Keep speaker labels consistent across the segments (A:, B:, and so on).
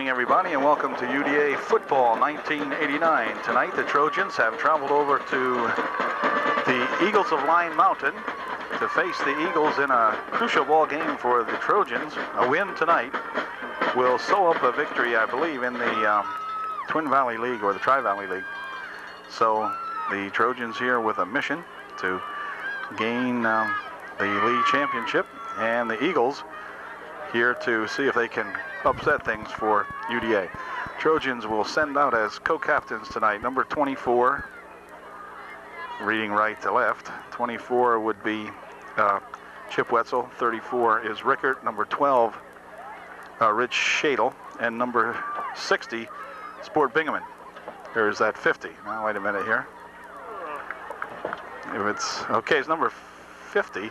A: evening, everybody, and welcome to UDA Football 1989. Tonight, the Trojans have traveled over to the Eagles of Line Mountain to face the Eagles in a crucial ball game for the Trojans. A win tonight will sew up a victory, I believe, in the Twin Valley League or the Tri-Valley League. So the Trojans here with a mission to gain the league championship, and the Eagles here to see if they can upset things for UDA. Trojans will send out as co-captains tonight number 24, reading right to left. 24 would be Chip Wetzel, 34 is Rickert, number 12 Rich Shadle, and number 60 Sport Bingaman. There's that 50. Now wait a minute here. If it's okay, it's number 50,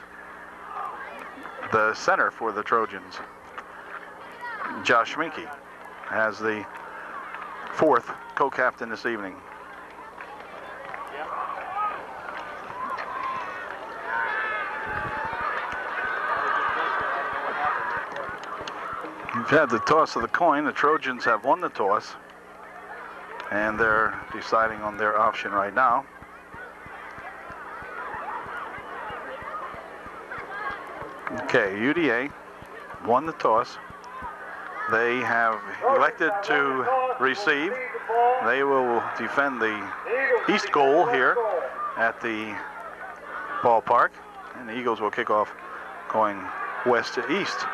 A: the center for the Trojans, Josh Schminke, as the fourth co-captain this evening. We've had the toss of the coin. The Trojans have won the toss, and they're deciding on their option right now. Okay, UDA won the toss. They have elected to receive. They will defend the east goal here at the ballpark, and the Eagles will kick off going west to east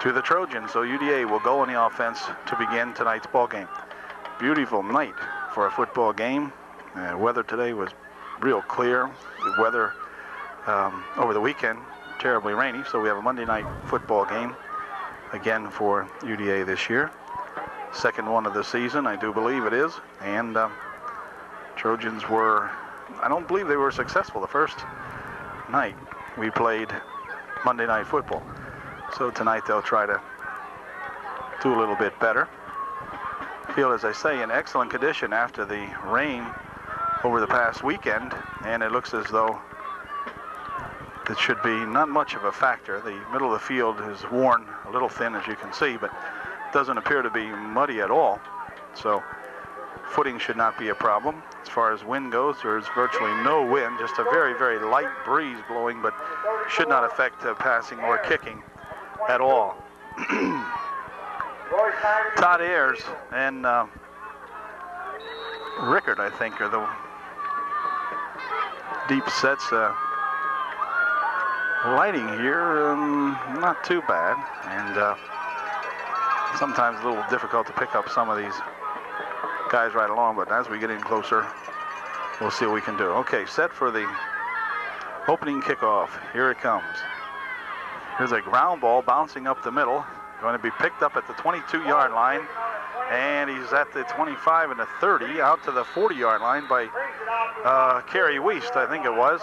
A: to the Trojans. So UDA will go on the offense to begin tonight's ball game. Beautiful night for a football game. Weather today was real clear. The weather over the weekend terribly rainy, so we have a Monday night football game again for UDA this year. Second one of the season, I do believe it is. And Trojans were, I don't believe they were successful the first night we played Monday night football. So tonight they'll try to do a little bit better. Field, as I say, in excellent condition after the rain over the past weekend, and it looks as though it should be not much of a factor. The middle of the field is worn a little thin, as you can see, but doesn't appear to be muddy at all. So footing should not be a problem. As far as wind goes, there's virtually no wind, just a very, very light breeze blowing, but should not affect passing or kicking at all. Todd Ayers and Rickert, I think, are the deep sets. Lighting here, not too bad, and sometimes a little difficult to pick up some of these guys right along, but as we get in closer, we'll see what we can do. Okay, set for the opening kickoff. Here it comes. Here's a ground ball bouncing up the middle, going to be picked up at the 22-yard line, and he's at the 25 and the 30, out to the 40-yard line by Kerry Wiest, I think it was.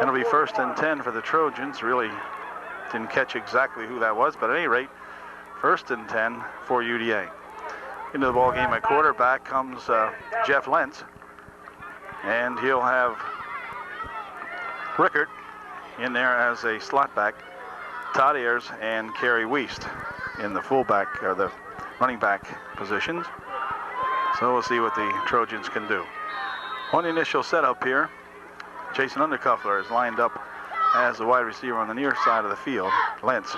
A: It'll be 1st and 10 for the Trojans. Really didn't catch exactly who that was, but at any rate, 1st and 10 for UDA. Into the ball game at quarterback comes Jeff Lentz, and he'll have Rickert in there as a slot back, Todd Ayers and Kerry Wiest in the fullback or the running back positions. So we'll see what the Trojans can do. On the initial setup here, Jason Undercuffler is lined up as the wide receiver on the near side of the field. Lentz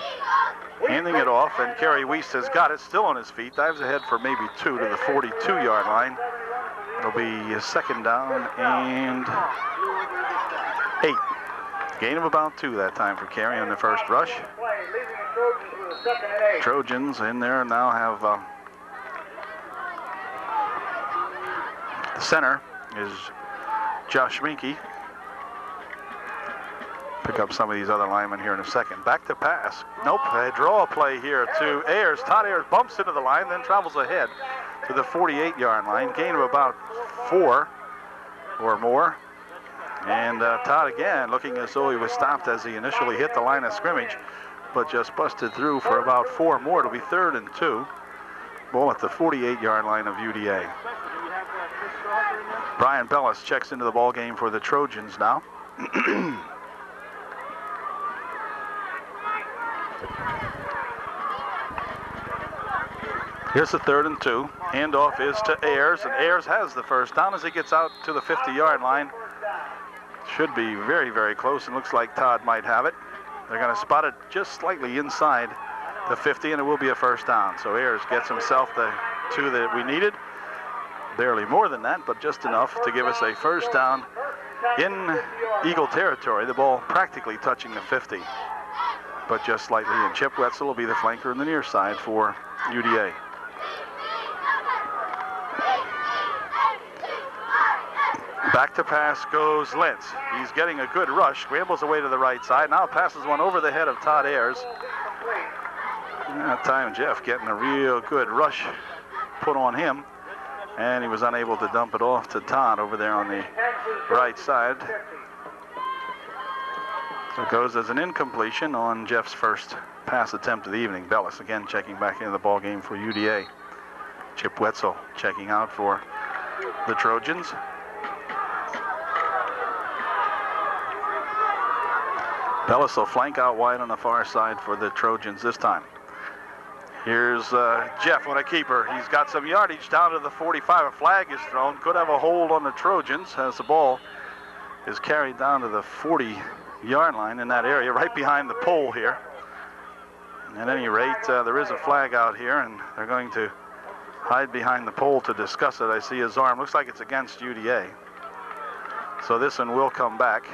A: handing it off, and Kerry Wiest has got it, still on his feet, dives ahead for maybe 2 to the 42-yard line. It'll be a 2nd down and 8. Gain of about 2 that time for Kerry on the first rush. Trojans in there now have the center is Josh Schminke. Pick up some of these other linemen here in a second. Back to pass. Nope, a draw play here to Ayers. Todd Ayers bumps into the line, then travels ahead to the 48-yard line. Gain of about 4 or more. And Todd again looking as though he was stopped as he initially hit the line of scrimmage, but just busted through for about 4 more. It'll be 3rd and 2. Ball at the 48-yard line of UDA. Brian Bellis checks into the ball game for the Trojans now. Here's the 3rd and 2. Handoff is to Ayers, and Ayers has the first down as he gets out to the 50-yard line. Should be very, very close, and looks like Todd might have it. They're going to spot it just slightly inside the 50, and it will be a first down. So Ayers gets himself the 2 that we needed. Barely more than that, but just enough to give us a first down in Eagle territory. The ball practically touching the 50, but just slightly. And Chip Wetzel will be the flanker in the near side for UDA. Back to pass goes Lentz. He's getting a good rush, scrambles away to the right side, now passes one over the head of Todd Ayers. That time Jeff getting a real good rush put on him, and he was unable to dump it off to Todd over there on the right side. So it goes as an incompletion on Jeff's first pass attempt of the evening. Bellis again checking back into the ball game for UDA. Chip Wetzel checking out for the Trojans. Bellis will flank out wide on the far side for the Trojans this time. Here's Jeff on a keeper. He's got some yardage down to the 45. A flag is thrown. Could have a hold on the Trojans as the ball is carried down to the 40-yard line in that area, right behind the pole here. At any rate, there is a flag out here, and they're going to hide behind the pole to discuss it. I see his arm. Looks like it's against UDA. So this one will come back.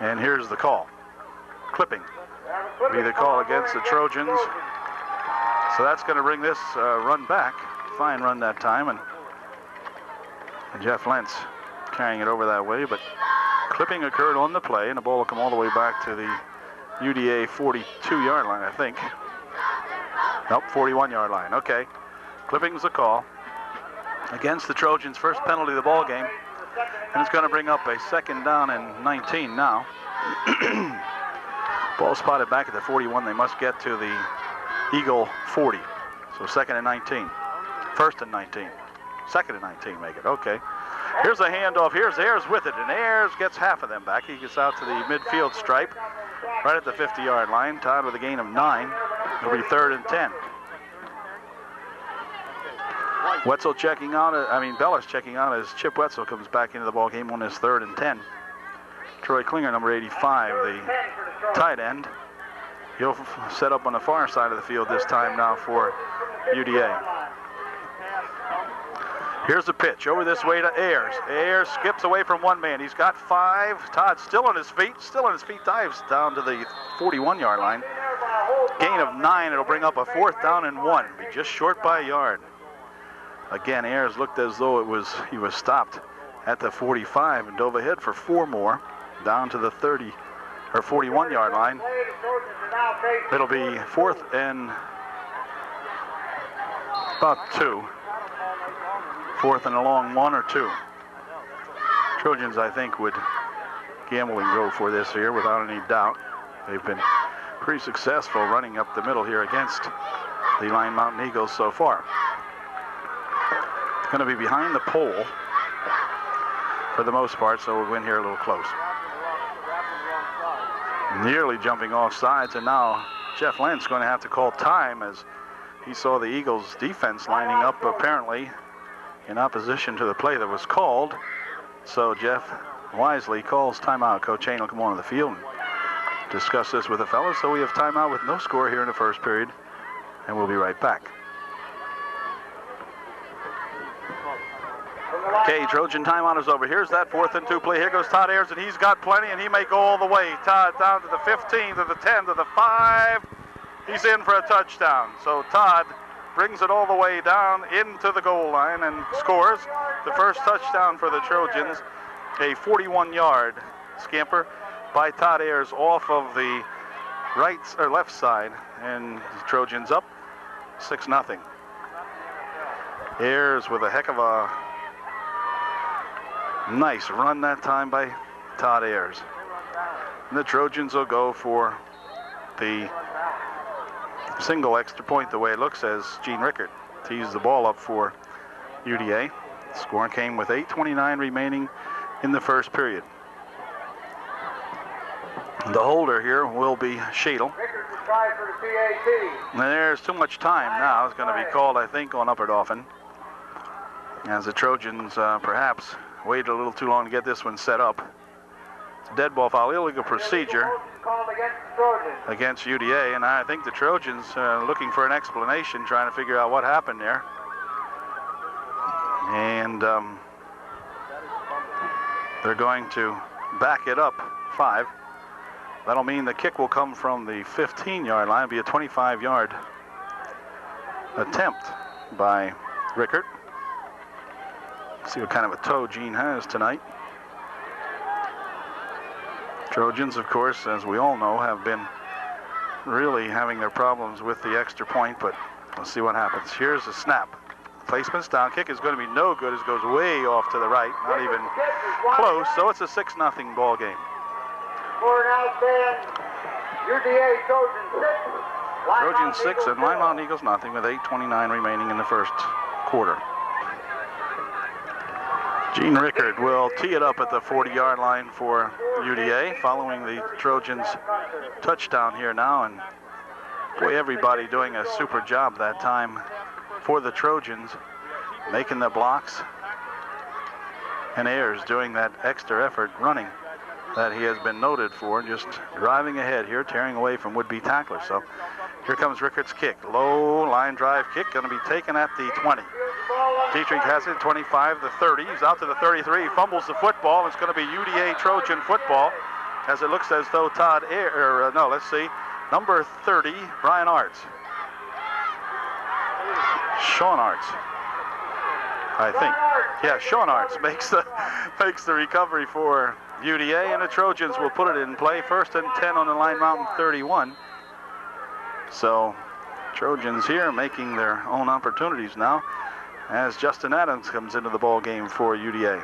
A: And here's the call. Clipping will be the call against the Trojans. So that's going to bring this run back. Fine run that time. And Jeff Lentz carrying it over that way. But clipping occurred on the play, and the ball will come all the way back to the UDA 42-yard line, I think. Nope, 41-yard line. Okay. Clipping's the call against the Trojans' first penalty of the ball game. And it's going to bring up a 2nd down and 19 now. Ball spotted back at the 41. They must get to the Eagle 40. So 2nd and 19. 1st and 19. 2nd and 19 make it. Okay. Here's a handoff. Here's Ayers with it. And Ayers gets half of them back. He gets out to the midfield stripe right at the 50-yard line. Tied with a gain of 9. It'll be 3rd and 10. Wetzel checking out, Bellis checking out as Chip Wetzel comes back into the ball game on his 3rd and 10. Troy Klinger, number 85, the tight end. He'll set up on the far side of the field this time now for UDA. Here's the pitch over this way to Ayers. Ayers skips away from one man. He's got 5. Todd still on his feet, dives down to the 41-yard line. Gain of 9. It'll bring up a 4th down and 1. Be just short by a yard. Again, Ayers looked as though he was stopped at the 45 and dove ahead for 4 more down to the 30 or 41-yard line. It'll be 4th and about 2. 4th and a long 1 or 2. Trojans, I think, would gamble and go for this here without any doubt. They've been pretty successful running up the middle here against the Lyon Mountain Eagles so far. Going to be behind the pole for the most part, so we'll win here a little close. Nearly jumping off sides, and now Jeff Lentz going to have to call time as he saw the Eagles defense lining up apparently in opposition to the play that was called. So Jeff wisely calls timeout. Coach Hain will come onto the field and discuss this with the fellas. So we have timeout with no score here in the first period, and we'll be right back. Okay, Trojan timeout is over. Here's that 4th and 2 play. Here goes Todd Ayers, and he's got plenty, and he may go all the way. Todd down to the 15, to the 10, to the 5. He's in for a touchdown. So Todd brings it all the way down into the goal line and scores the first touchdown for the Trojans. A 41-yard scamper by Todd Ayers off of the right or left side, and the Trojans up 6-0. Ayers with a heck of a nice run that time by Todd Ayers. And the Trojans will go for the single extra point the way it looks as Gene Rickert tees the ball up for UDA. Score came with 8:29 remaining in the first period. The holder here will be Shadle.
B: Try for the PAT.
A: There's too much time now. It's going to be called, I think, on Upper Dauphin, as the Trojans perhaps waited a little too long to get this one set up. It's a dead ball foul, illegal procedure against UDA, and I think the Trojans looking for an explanation, trying to figure out what happened there. And they're going to back it up 5. That'll mean the kick will come from the 15-yard line. It'll be a 25-yard attempt by Rickert. See what kind of a toe Gene has tonight. Trojans, of course, as we all know, have been really having their problems with the extra point, but we'll see what happens. Here's a snap. Placement's down. Kick is going to be no good. It goes way off to the right, not even close, so it's a 6-0 ball game.
B: For now stand UDA
A: Trojan 6 and Lime Mountain Eagles nothing, with 8:29 remaining in the first quarter. Gene Rickert will tee it up at the 40-yard line for UDA, following the Trojans' touchdown here now. And boy, everybody doing a super job that time for the Trojans, making the blocks. And Ayers doing that extra effort running that he has been noted for, just driving ahead here, tearing away from would-be tacklers. So here comes Rickert's kick. Low line drive kick, going to be taken at the 20. Dietrich has it, 25, the 30. He's out to the 33, fumbles the football. It's going to be UDA Trojan football, as it looks as though number 30, Brian Arts. Sean Arts, I think. Yeah, Sean Arts makes the recovery for UDA, and the Trojans will put it in play. 1st and 10 on the Lime Mountain 31. So Trojans here making their own opportunities now, as Justin Adams comes into the ball game for UDA.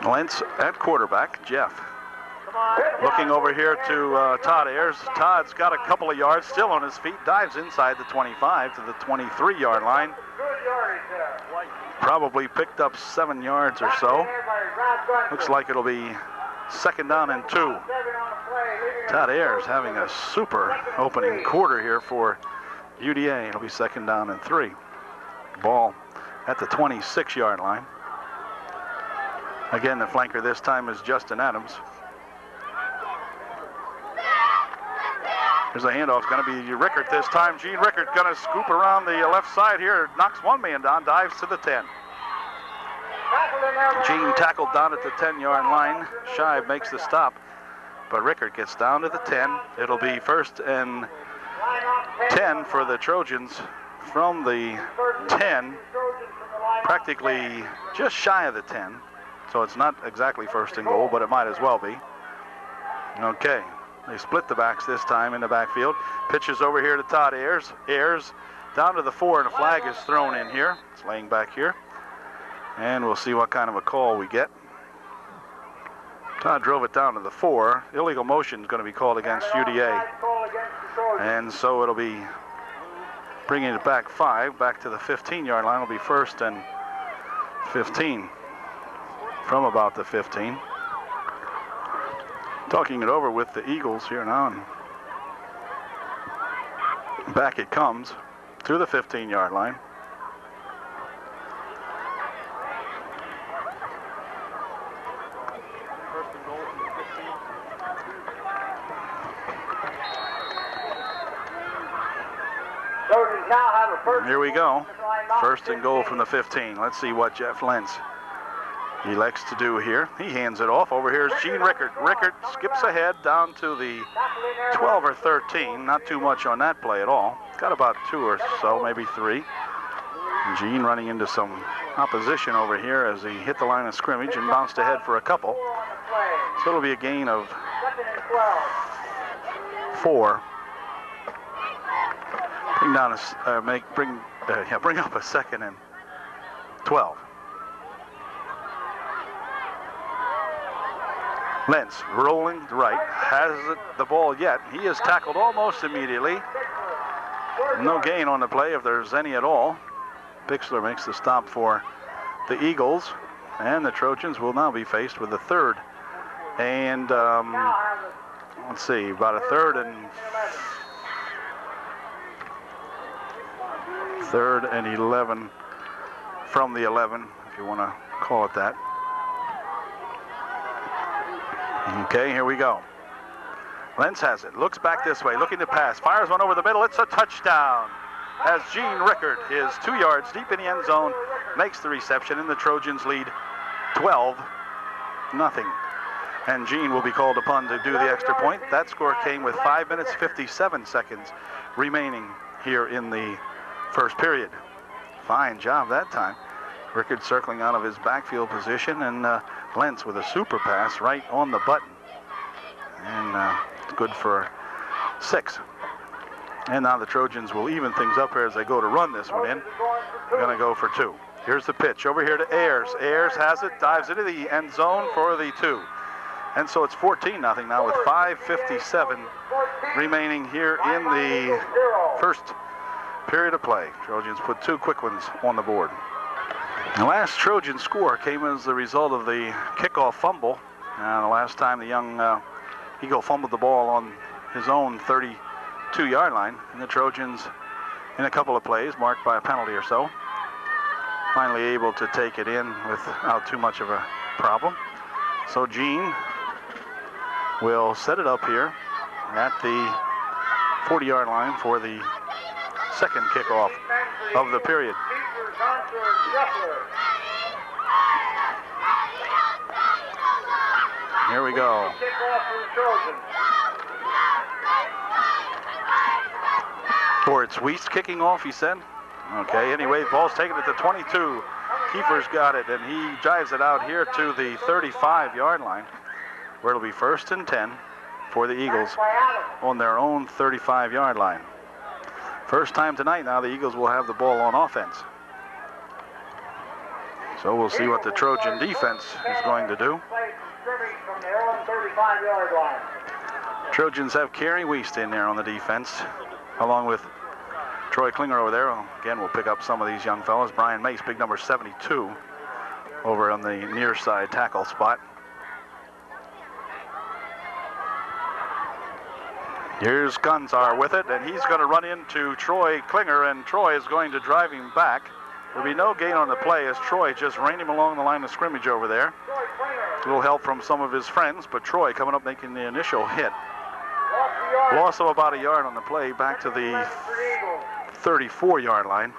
A: Lentz at quarterback. Jeff looking over here to Todd Ayers. Todd's got a couple of yards still on his feet, dives inside the 25 to the 23-yard line. Probably picked up 7 yards or so. Looks like it'll be 2nd down and 2. Todd Ayers having a super opening quarter here for UDA. It'll be 2nd down and 3. Ball at the 26-yard line. Again, the flanker this time is Justin Adams. Here's a handoff. It's going to be Rickert this time. Gene Rickert going to scoop around the left side here. Knocks one man down, dives to the 10. Gene tackled down at the 10-yard line. Shive makes the stop, but Rickert gets down to the 10. It'll be 1st and 10 for the Trojans from the 10, practically just shy of the 10. So it's not exactly 1st and goal, but it might as well be. Okay, they split the backs this time in the backfield. Pitches over here to Todd Ayers. Ayers down to the 4, and a flag is thrown in here. It's laying back here. And we'll see what kind of a call we get. Todd drove it down to the 4. Illegal motion is going to be called against UDA. And so it'll be bringing it back 5, back to the 15-yard line. It'll be 1st and 15 from about the 15. Talking it over with the Eagles here now. And back it comes to the 15-yard line. Here we go. 1st and goal from the 15. Let's see what Jeff Lentz elects to do here. He hands it off. Over here is Gene Rickert. Rickert skips ahead down to the 12 or 13. Not too much on that play at all. Got about 2 or so, maybe 3. Gene running into some opposition over here as he hit the line of scrimmage and bounced ahead for a couple. So it'll be a gain of 4. Bring down bring up a 2nd and 12. Lentz rolling right, has the ball yet. He is tackled almost immediately. No gain on the play, if there's any at all. Bixler makes the stop for the Eagles, and the Trojans will now be faced with a 3rd And let's see, about a third and 11 from the 11, if you want to call it that. Okay, here we go. Lentz has it, looks back this way, looking to pass, fires one over the middle, it's a touchdown. As Gene Rickard is 2 yards deep in the end zone, makes the reception, and the Trojans lead 12-0. And Gene will be called upon to do the extra point. That score came with 5 minutes, 57 seconds remaining here in the first period. Fine job that time. Rickard circling out of his backfield position, and Lentz with a super pass right on the button. And good for 6. And now the Trojans will even things up here as they go to run this one in. They're going to go for 2. Here's the pitch over here to Ayers. Ayers has it, dives into the end zone for the 2. And so it's 14-0 now with 5:57 remaining here in the first period of play. Trojans put 2 quick ones on the board. The last Trojan score came as the result of the kickoff fumble. The last time the young Eagle fumbled the ball on his own 32-yard line, and the Trojans, in a couple of plays, marked by a penalty or so, finally able to take it in without too much of a problem. So Gene will set it up here at the 40-yard line for the second kickoff of the period. Here we go. Or it's Weiss kicking off, he said. Okay, anyway, ball's taken at the 22. Kiefer's got it, and he drives it out here to the 35-yard line, where it'll be 1st and 10 for the Eagles on their own 35-yard line. First time tonight now the Eagles will have the ball on offense. So we'll see what the Trojan defense is going to do. Trojans have Kerry Weiss in there on the defense, along with Troy Klinger over there. Again, we'll pick up some of these young fellas. Brian Mace, big number 72, over on the near side tackle spot. Here's Gunzar with it, and he's going to run into Troy Klinger, and Troy is going to drive him back. There'll be no gain on the play as Troy just ran him along the line of scrimmage over there. A little help from some of his friends, but Troy coming up making the initial hit. Loss of about a yard on the play back to the 34-yard line.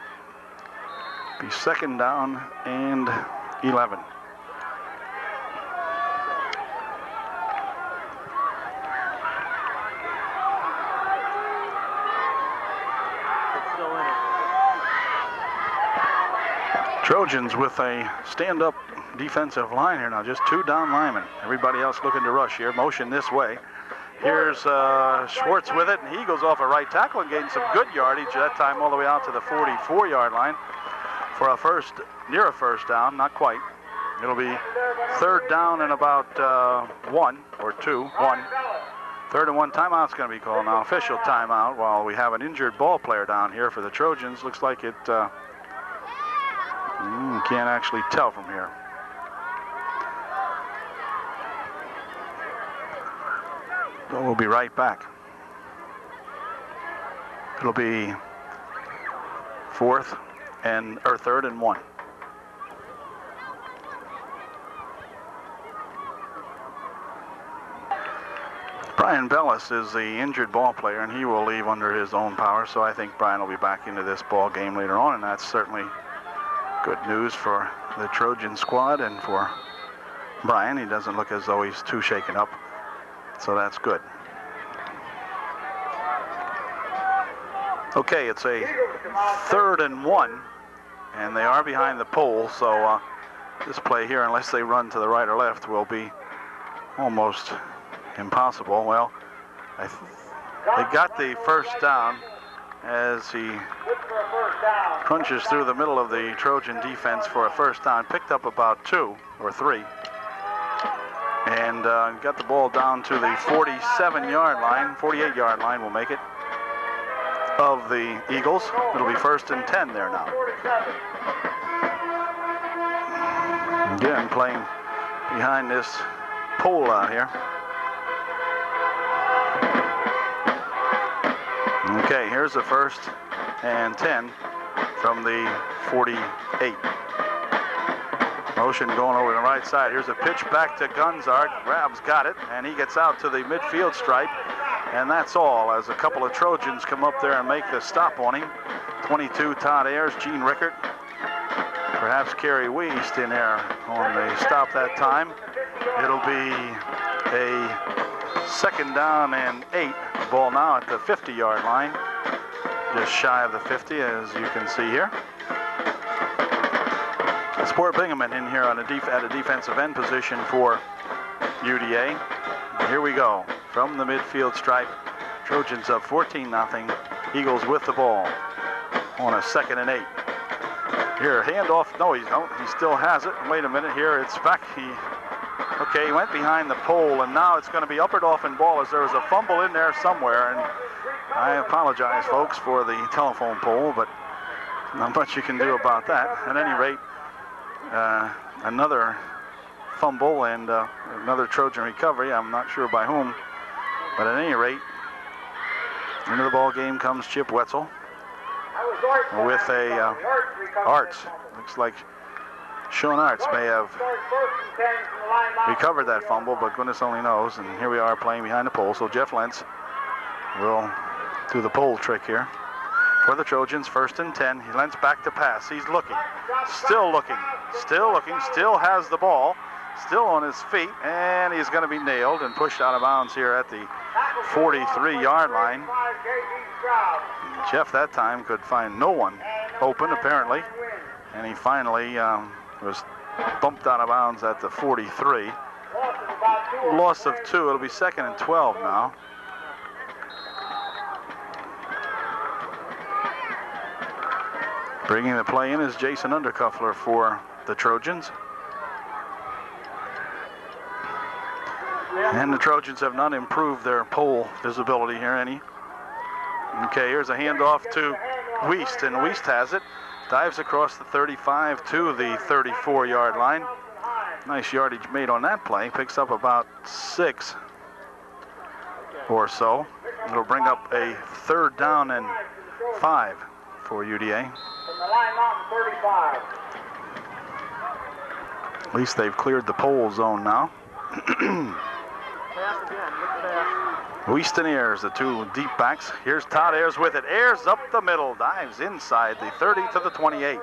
A: Be 2nd down and 11. Trojans with a stand-up defensive line here now, just 2 down linemen. Everybody else looking to rush here. Motion this way. Here's Schwartz with it, and he goes off a right tackle and gains some good yardage, that time all the way out to the 44-yard line for near a first down, not quite. It'll be 3rd down and about 1 or 2, 1. 3rd and 1 timeout's going to be called now, official timeout, while we have an injured ball player down here for the Trojans. Looks like it, can't actually tell from here. So we'll be right back. It'll be 3rd and 1. Brian Bellis is the injured ball player, and he will leave under his own power, so I think Brian will be back into this ball game later on, and that's certainly good news for the Trojan squad and for Brian. He doesn't look as though he's too shaken up, so that's good. Okay, it's a 3rd and 1, and they are behind the pole, so this play here, unless they run to the right or left, will be almost impossible. Well, they got the first down as he crunches through the middle of the Trojan defense for a first down, picked up about 2 or 3, and got the ball down to the 47-yard line, 48-yard line will make it, of the Eagles. It'll be 1st and 10 there now. Again, playing behind this pole out here. Okay, here's the 1st and 10 from the 48. Motion going over the right side. Here's a pitch back to Gunzard. Grabs got it, and he gets out to the midfield stripe. And that's all, as a couple of Trojans come up there and make the stop on him. 22, Todd Ayers, Gene Rickert. Perhaps Kerry Wiest in there on the stop that time. It'll be a 2nd down and 8. The ball now at the 50-yard line. Just shy of the 50, as you can see here. Sport Bingaman in here on at a defensive end position for UDA. Here we go. From the midfield stripe, Trojans up 14-0. Eagles with the ball on a 2nd and 8. Here, handoff. No, he still has it. Wait a minute here. It's back. Okay, he went behind the pole, and now it's going to be up or Dauphin ball, as there was a fumble in there somewhere. And I apologize, folks, for the telephone pole, but not much you can do about that. At any rate, another fumble and another Trojan recovery. I'm not sure by whom, but at any rate, into the ball game comes Chip Wetzel with a Arts. Looks like Sean Arts may have recovered that fumble, but goodness only knows. And here we are playing behind the pole. So Jeff Lentz will do the pole trick here for the Trojans. 1st and 10. Lentz back to pass. He's looking, still has the ball, still on his feet, and he's going to be nailed and pushed out of bounds here at the 43-yard line. Jeff that time could find no one open, apparently, and he finally was bumped out of bounds at the 43. Loss of 2. It'll be 2nd and 12 now. Bringing the play in is Jason Undercuffler for the Trojans. And the Trojans have not improved their pole visibility here any. Okay, here's a handoff to Wiest, and Wiest has it. Dives across the 35 to the 34-yard line. Nice yardage made on that play. Picks up about 6 or so. It'll bring up a 3rd down and 5 for UDA.
B: From the line mountain 35.
A: At least they've cleared the pole zone now. Wiest and Ayers, the 2 deep backs. Here's Todd Ayers with it. Ayers up the middle, dives inside the 30 to the 28.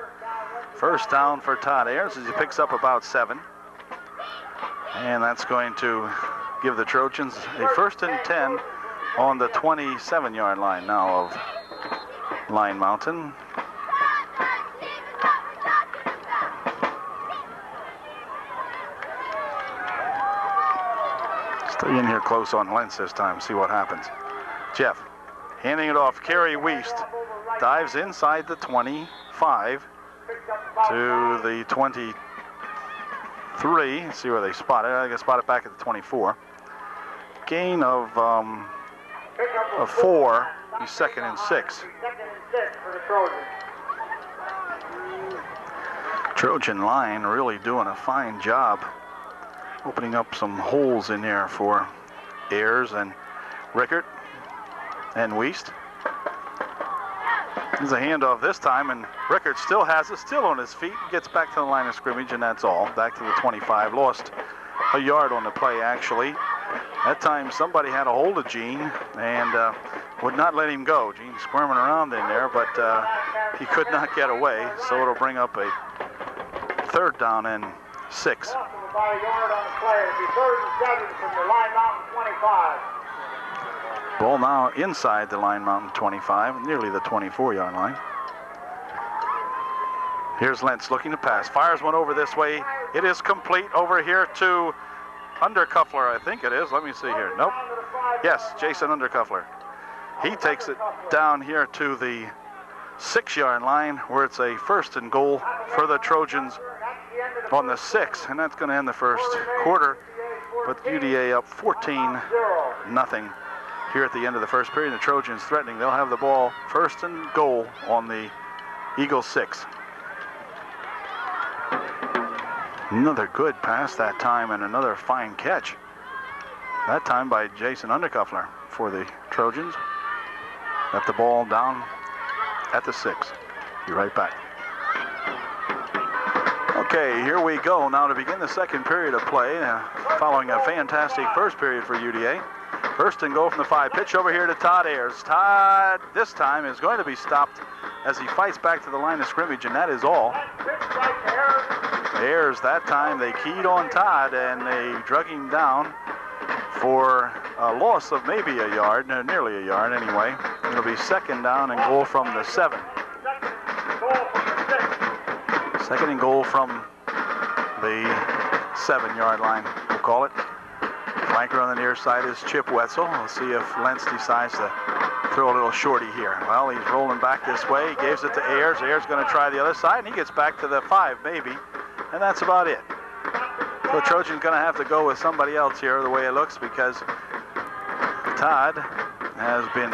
A: 1st down for Todd Ayers as he picks up about 7. And that's going to give the Trojans a 1st and 10 on the 27-yard line now of Line Mountain. Stay in here close on Lentz this time, see what happens. Jeff handing it off. Kerry Wiest dives inside the 25 to the 23. Let's see where they spot it. I think they spot it back at the 24. Gain of 4. He's 2nd and 6. Trojan line really doing a fine job opening up some holes in there for Ayers and Rickert and Wiest. There's a handoff this time, and Rickert still has it, still on his feet, gets back to the line of scrimmage, and that's all. Back to the 25. Lost a yard on the play, actually. That time somebody had a hold of Gene and would not let him go. Gene squirming around in there, but he could not get away, so it'll bring up a 3rd down and 6.
B: About a yard on the play. It'll be 3rd and 7 from the line mountain 25.
A: Ball now inside the line mountain 25, nearly the 24-yard line. Here's Lentz looking to pass. Fires one over this way. It is complete over here to Undercuffler, I think it is. Let me see here. Nope. Yes, Jason Undercuffler. He takes it down here to the 6-yard line, where it's a 1st and goal for the Trojans on the 6, and that's going to end the 1st quarter. But UDA up 14-0 here at the end of the 1st period. The Trojans threatening. They'll have the ball 1st and goal on the Eagle 6. Another good pass that time and another fine catch. That time by Jason Undercuffler for the Trojans. Got the ball down at the 6. Be right back. Okay, here we go now to begin the second period of play, following a fantastic first period for UDA. First and goal from the 5. Pitch over here to Todd Ayers. Todd, this time, is going to be stopped as he fights back to the line of scrimmage, and that is all. Ayers, that time, they keyed on Todd, and they drug him down for a loss of maybe a yard, nearly a yard anyway. It'll be second down and goal from the 7. Second and goal from the 7-yard line, we'll call it. Flanker on the near side is Chip Wetzel. We'll see if Lentz decides to throw a little shorty here. Well, he's rolling back this way. He gives it to Ayers. Ayers going to try the other side, and he gets back to the 5, maybe. And that's about it. So Trojan's going to have to go with somebody else here, the way it looks, because Todd has been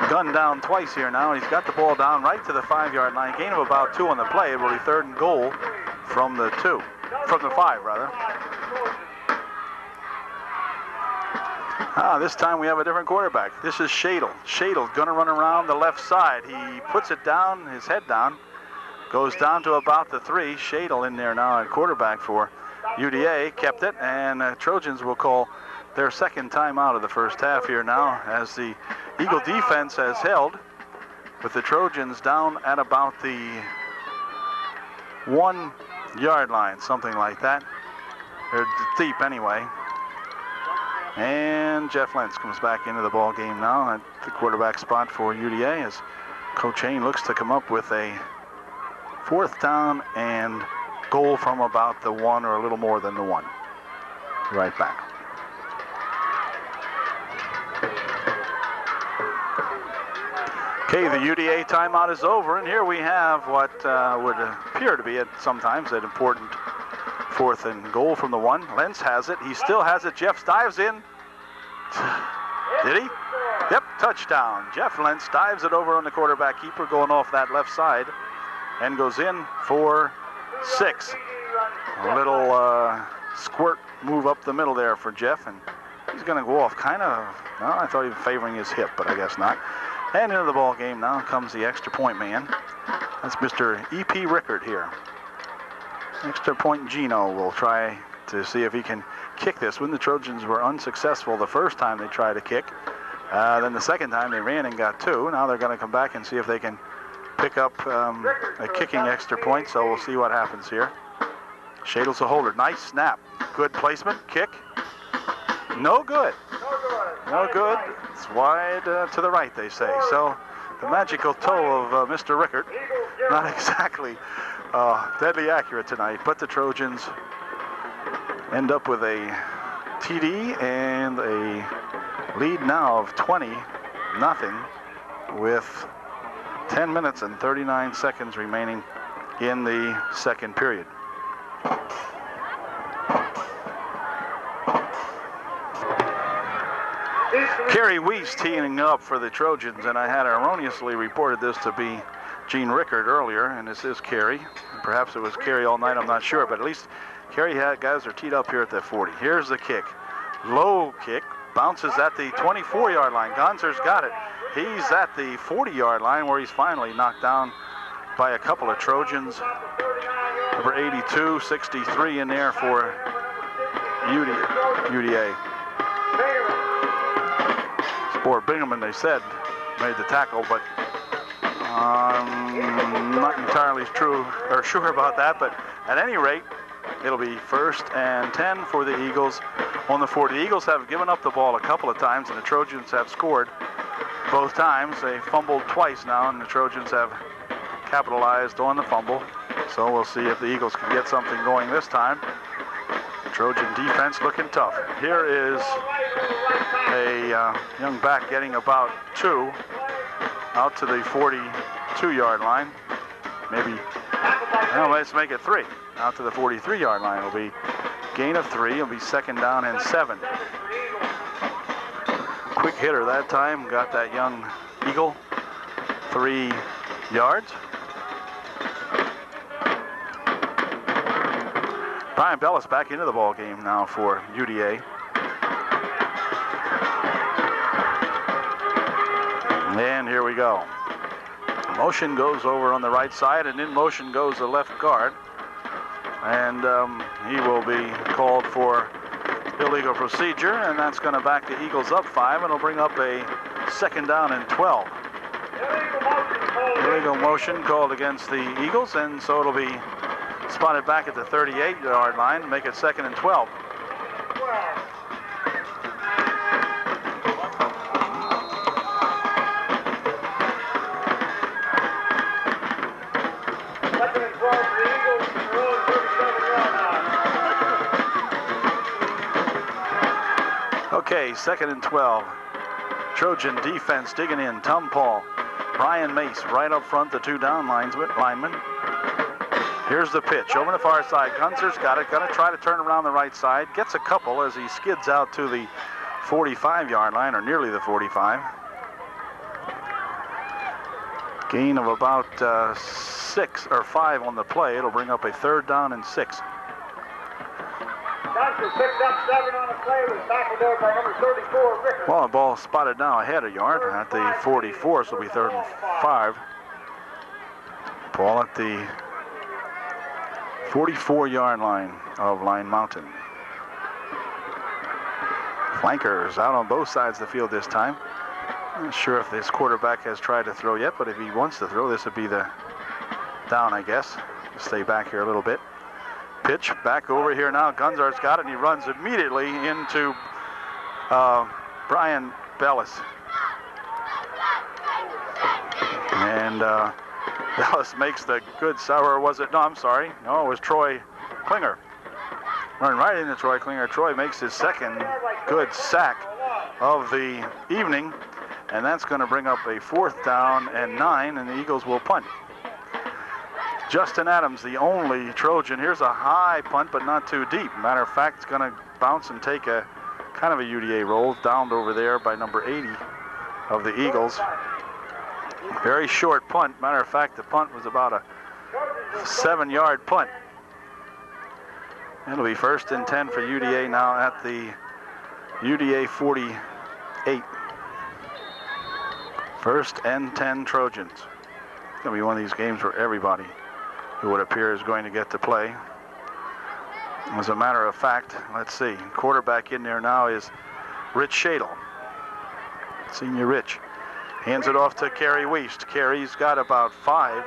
A: gunned down twice here now. He's got the ball down right to the 5-yard line. Gain of about 2 on the play. It will be third and goal from the 5, rather. This time we have a different quarterback. This is Shadle. Shadle's going to run around the left side. He puts it down, his head down, goes down to about the 3. Shadle in there now at quarterback for UDA. Kept it, and Trojans will call their second time out of the first half here now, as the Eagle defense has held with the Trojans down at about the 1-yard line, something like that. They're deep anyway. And Jeff Lentz comes back into the ball game now at the quarterback spot for UDA, as Coach Hain looks to come up with a 4th down and goal from about the 1 or a little more than the 1. Right back. Okay, the UDA timeout is over, and here we have what would appear to be sometimes an important 4th and goal from the 1. Lentz has it. He still has it. Jeff dives in. Did he? Yep, touchdown. Jeff Lentz dives it over on the quarterback keeper, going off that left side, and goes in for 6. A little squirt move up the middle there for Jeff, and he's going to go off kind of, well, I thought he was favoring his hip, but I guess not. And into the ball game now comes the extra point man. That's Mr. E.P. Rickard here. Extra point Gino will try to see if he can kick this. When the Trojans were unsuccessful the first time they tried to kick, then the second time they ran and got 2. Now they're going to come back and see if they can pick up a kicking extra point, so we'll see what happens here. Shadle's a holder. Nice snap. Good placement. Kick. No good. No good. It's wide to the right, they say. So the magical toe of Mr. Rickard, not exactly deadly accurate tonight, but the Trojans end up with a TD and a lead now of 20-0 with 10 minutes and 39 seconds remaining in the second period. Kerry Weiss teeing up for the Trojans, and I had erroneously reported this to be Gene Rickard earlier, and this is Kerry. Perhaps it was Kerry all night, I'm not sure, but at least Kerry guys are teed up here at the 40. Here's the kick. Low kick, bounces at the 24-yard line. Gonzer's got it. He's at the 40-yard line where he's finally knocked down by a couple of Trojans. Number 82, 63 in there for UDA. Sport Bingaman, they said, made the tackle, but not entirely sure about that. But at any rate, it'll be 1st and 10 for the Eagles on the 40. The Eagles have given up the ball a couple of times, and the Trojans have scored both times. They fumbled twice now, and the Trojans have capitalized on the fumble. So we'll see if the Eagles can get something going this time. Trojan defense looking tough. Here is a young back getting about 2 out to the 42-yard line. Maybe, well, let's make it 3 out to the 43-yard line. It'll be gain of 3. It'll be 2nd down and 7. Quick hitter that time. Got that young Eagle 3 yards. Brian Bellis back into the ball game now for UDA. And here we go. Motion goes over on the right side, and in motion goes the left guard. And he will be called for illegal procedure, and that's going to back the Eagles up 5, and it'll bring up a 2nd down and 12. Illegal motion called against the Eagles, and so it'll be spotted back at the 38-yard line, make it 2nd and 12. Okay, 2nd and 12. Trojan defense digging in. Tom Paul, Brian Mace right up front, the 2 down linemen. Here's the pitch over the far side. Gunzer's got it. Going to try to turn around the right side. Gets a couple as he skids out to the 45-yard line, or nearly the 45. Gain of about 6 or 5 on the play. It'll bring up a 3rd down and 6.
B: Gunzer picked up 7 on the play, was tackled there by number 34, Rickard.
A: Well, the ball spotted now ahead a yard at the 44, so it'll be 3rd and 5. Ball at the 44-yard line of Line Mountain. Flankers out on both sides of the field this time. Not sure if this quarterback has tried to throw yet, but if he wants to throw, this would be the down, I guess. Stay back here a little bit. Pitch back over here now. Gunzar's got it, and he runs immediately into Brian Bellis. And Bellis makes the good sour, was it? No, I'm sorry. No, it was Troy Klinger. Running right into Troy Klinger. Troy makes his 2nd good sack of the evening, and that's going to bring up a 4th down and 9, and the Eagles will punt. Justin Adams, the only Trojan. Here's a high punt, but not too deep. Matter of fact, it's going to bounce and take a kind of a UDA roll, downed over there by number 80 of the Eagles. Very short punt. Matter of fact, the punt was about a 7-yard punt. It'll be 1st and 10 for UDA now at the UDA 48. 1st and 10 Trojans. It's going to be one of these games where everybody who would appear is going to get to play. As a matter of fact, let's see. Quarterback in there now is Rich Shadle. Senior Rich. Hands it off to Kerry Wiest. Kerry's got about 5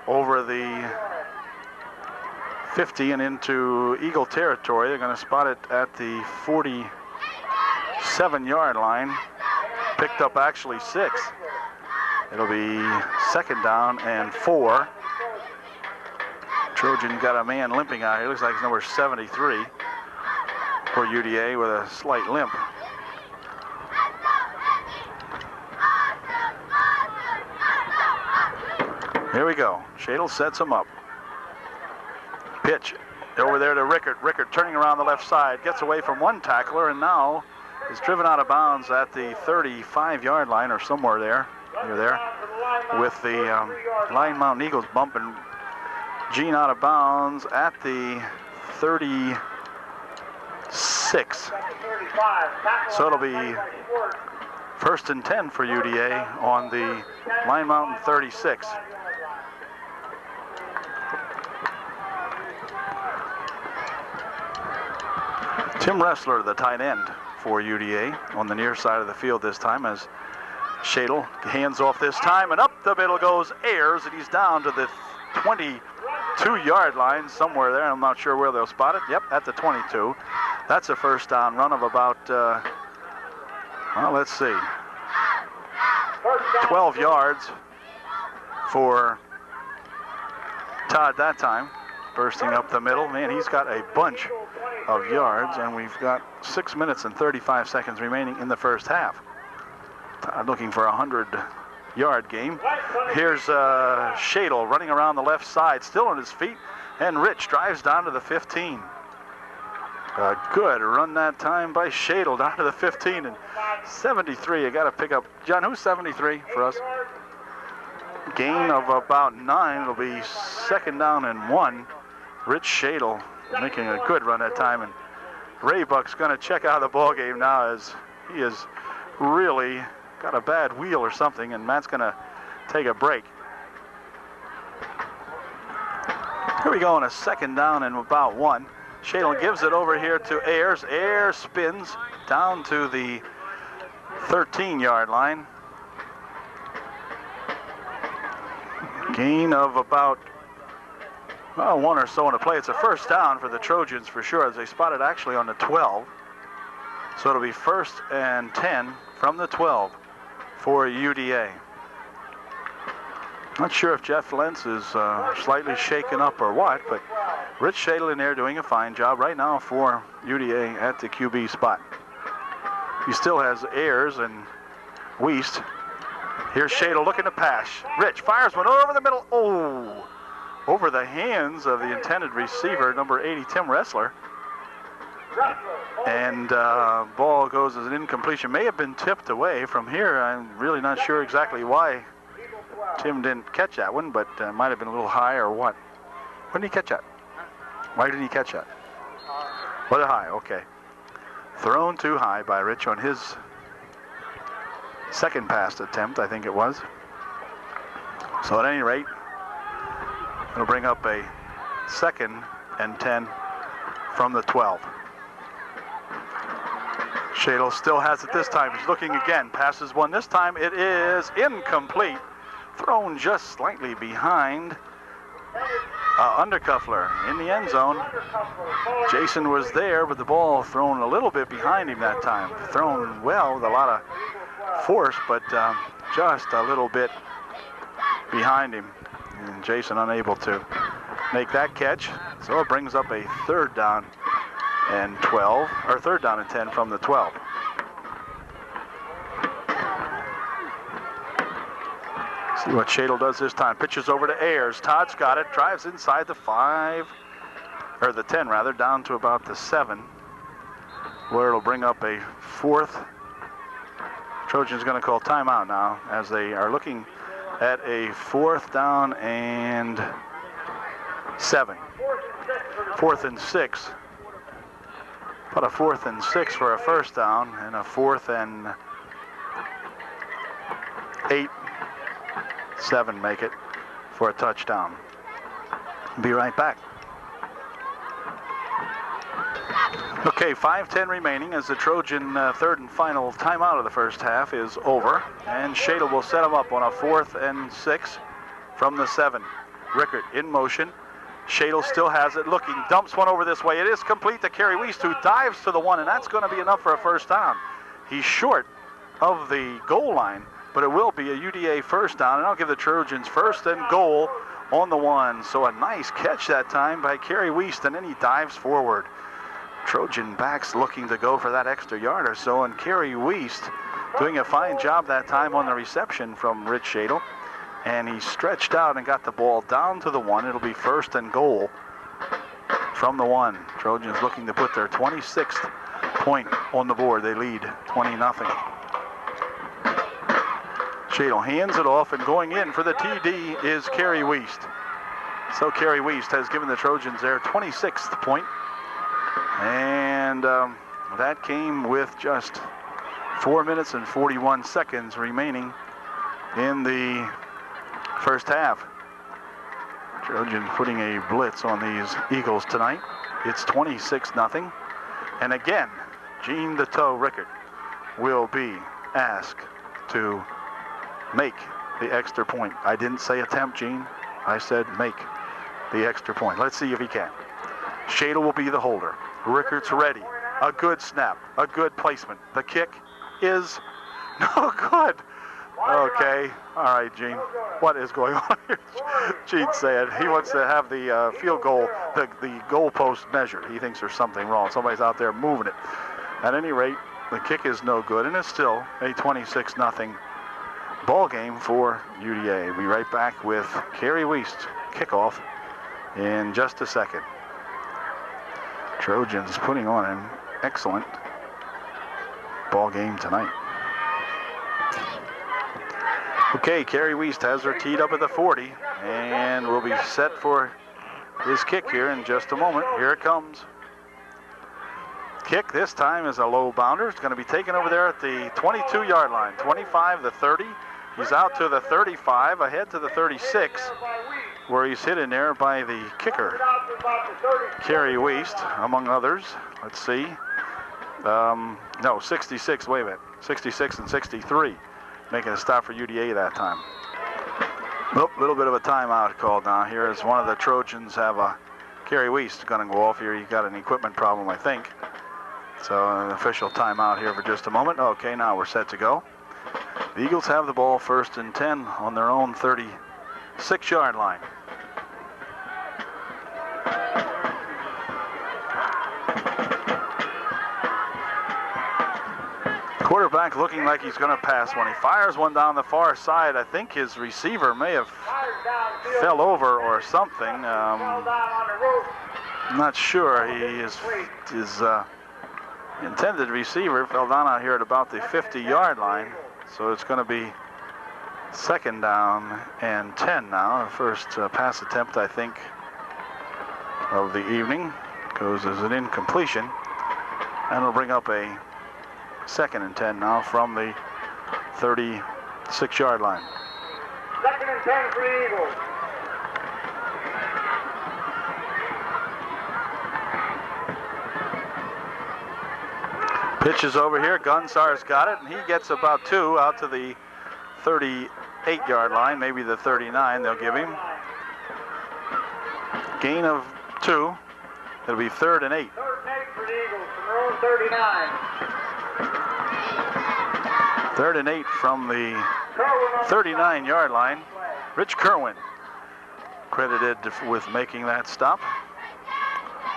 A: over the 50 and into Eagle territory. They're going to spot it at the 47-yard line. Picked up actually 6. It'll be 2nd down and 4. Trojan got a man limping out here. Looks like it's number 73 for UDA with a slight limp. Here we go. Shadle sets him up. Pitch over there to Rickard. Rickard turning around the left side. Gets away from one tackler and now is driven out of bounds at the 35-yard line or somewhere there. Near there. With the Line Mountain Eagles bumping Gene out of bounds at the 36. So it'll be 1st and 10 for UDA on the Line Mountain 36. Tim Ressler, the tight end for UDA, on the near side of the field this time as Shadle hands off this time, and up the middle goes Ayers, and he's down to the 22-yard line somewhere there. I'm not sure where they'll spot it. Yep, at the 22. That's a 1st down run of about, well, let's see, 12 yards for Todd that time. Bursting up the middle. Man, he's got a bunch of yards, and we've got 6 minutes and 35 seconds remaining in the first half. Todd looking for a 100-yard game. Here's Shadle running around the left side, still on his feet, and Rich drives down to the 15. A good run that time by Shadle down to the 15, and 73. You got to pick up. John, who's 73 for us? Gain of about 9. It'll be 2nd down and 1. Rich Shadle making a good run that time. And Ray Buck's going to check out of the ball game now, as he has really got a bad wheel or something, and Matt's going to take a break. Here we go on a second down and about 1. Shadle gives it over here to Ayers. Ayers spins down to the 13-yard line. Gain of about 1 or so on the play. It's a first down for the Trojans for sure, as they spotted actually on the 12. So it'll be 1st and 10 from the 12 for UDA. Not sure if Jeff Lentz is slightly shaken up or what, but Rich Shadle in there doing a fine job right now for UDA at the QB spot. He still has Ayers and Wiest. Here's Shadle looking to pass. Rich fires one over the middle. Oh, over the hands of the intended receiver, number 80, Tim Ressler. And ball goes as an incompletion. May have been tipped away from here. I'm really not sure exactly why Tim didn't catch that one, but might have been a little high or what. When did he catch that? Why did he catch that? Was it high? Okay. Thrown too high by Rich on his second pass attempt, I think it was. So at any rate, it'll bring up a 2nd and 10 from the 12. Shadle still has it this time. He's looking again. Passes one. This time it is incomplete. Thrown just slightly behind Undercuffler in the end zone. Jason was there, but the ball thrown a little bit behind him that time. Thrown well with a lot of force, but just a little bit behind him. And Jason unable to make that catch. So it brings up a 3rd down and 12, or 3rd down and 10 from the 12. See what Shadle does this time. Pitches over to Ayers. Todd's got it. Drives inside the 5, or the 10 rather, down to about the 7, where it'll bring up a 4th. Trojan's going to call timeout now, as they are looking at a 4th down and 7. 4th and 6. About a 4th and 6 for a first down, and a 4th and 8. 7 make it for a touchdown. Be right back. Okay, 5:10 remaining as the Trojan 3rd and final timeout of the first half is over. And Shadle will set him up on a 4th and 6 from the 7. Rickert in motion. Shadle still has it, looking, dumps one over this way. It is complete to Kerry Wiest, who dives to the 1, and that's going to be enough for a first down. He's short of the goal line, but it will be a UDA first down, and I'll give the Trojans 1st and goal on the 1. So a nice catch that time by Kerry Wiest, and then he dives forward. Trojan backs looking to go for that extra yard or so, and Kerry Wiest doing a fine job that time on the reception from Rich Shadle. And he stretched out and got the ball down to the 1. It'll be 1st and goal from the 1. Trojans looking to put their 26th point on the board. They lead 20-0. Shadle hands it off, and going in for the TD is Kerry Wiest. So Kerry Wiest has given the Trojans their 26th point. And that came with just 4 minutes and 41 seconds remaining in the first half. Trojans putting a blitz on these Eagles tonight. It's 26-0. And again, Gene the Toe Rickert will be asked to make the extra point. I didn't say attempt, Gene. I said make the extra point. Let's see if he can. Shadle will be the holder. Rickert's ready. A good snap. A good placement. The kick is no good. Okay. All right, Gene. What is going on here? Gene said he wants to have the field goal, the goal post measured. He thinks there's something wrong. Somebody's out there moving it. At any rate, the kick is no good, and it's still a 26-0 ball game for UDA. We'll be right back with Kerry Wiest kickoff in just a second. Trojans putting on an excellent ball game tonight. Okay, Kerry Wiest has her teed up at the 40, and will be set for his kick here in just a moment. Here it comes. Kick this time is a low bounder. It's going to be taken over there at the 22-yard line. 25 to 30. He's out to the 35, ahead to the 36, where he's hit in there by the kicker, Kerry Weist, among others. Let's see. No, 66, wait a minute. 66 and 63, making a stop for UDA that time. Nope, a little bit of a timeout called now here as one of the Trojans have a Kerry Weist going to go off here. He got an equipment problem, I think. So an official timeout here for just a moment. Okay, now we're set to go. The Eagles have the ball 1st and 10 on their own 36-yard line. Quarterback looking like he's going to pass one. He fires one down the far side. I think his receiver may have fell over or something. I'm not sure. His intended receiver fell down out here at about the 50-yard line. So it's going to be 2nd down and 10 now. First pass attempt, I think, of the evening goes as an incompletion. And it'll bring up a 2nd and 10 now from the 36-yard line.
B: 2nd and 10 for the Eagles.
A: Pitch is over here. Gunsar's got it, and he gets about 2 out to the 38-yard line, maybe the 39 they'll give him. Gain of 2. It'll be 3rd and 8.
B: 3rd and 8 for the Eagles from their own 39.
A: 3rd and 8 from the 39-yard line. Rich Kerwin credited with making that stop.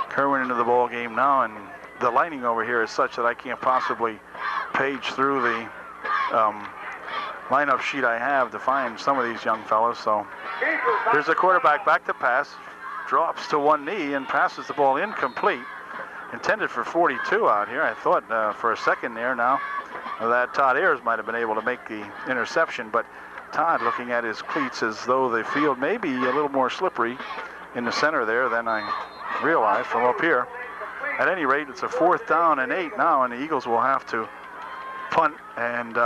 A: Kerwin into the ball game now, and the lining over here is such that I can't possibly page through the lineup sheet I have to find some of these young fellows. So here's the quarterback back to pass, drops to one knee and passes the ball incomplete. Intended for 42 out here. I thought for a second there now that Todd Ayers might have been able to make the interception, but Todd, looking at his cleats as though the field may be a little more slippery in the center there than I realized from up here. At any rate, it's a 4th down and 8 now, and the Eagles will have to punt and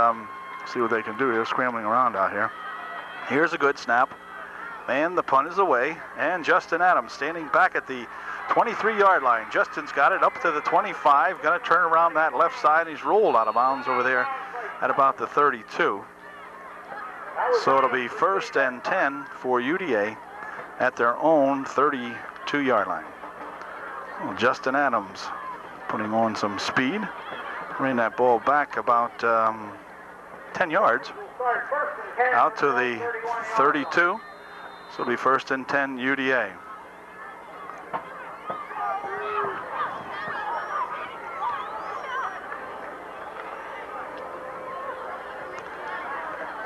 A: see what they can do. They're scrambling around out here. Here's a good snap, and the punt is away, and Justin Adams standing back at the 23-yard line. Justin's got it up to the 25, going to turn around that left side. He's rolled out of bounds over there at about the 32. So it'll be 1st and 10 for UDA at their own 32-yard line. Well, Justin Adams putting on some speed. Ran that ball back about 10 yards out to the 32. So it'll be 1st and 10 UDA.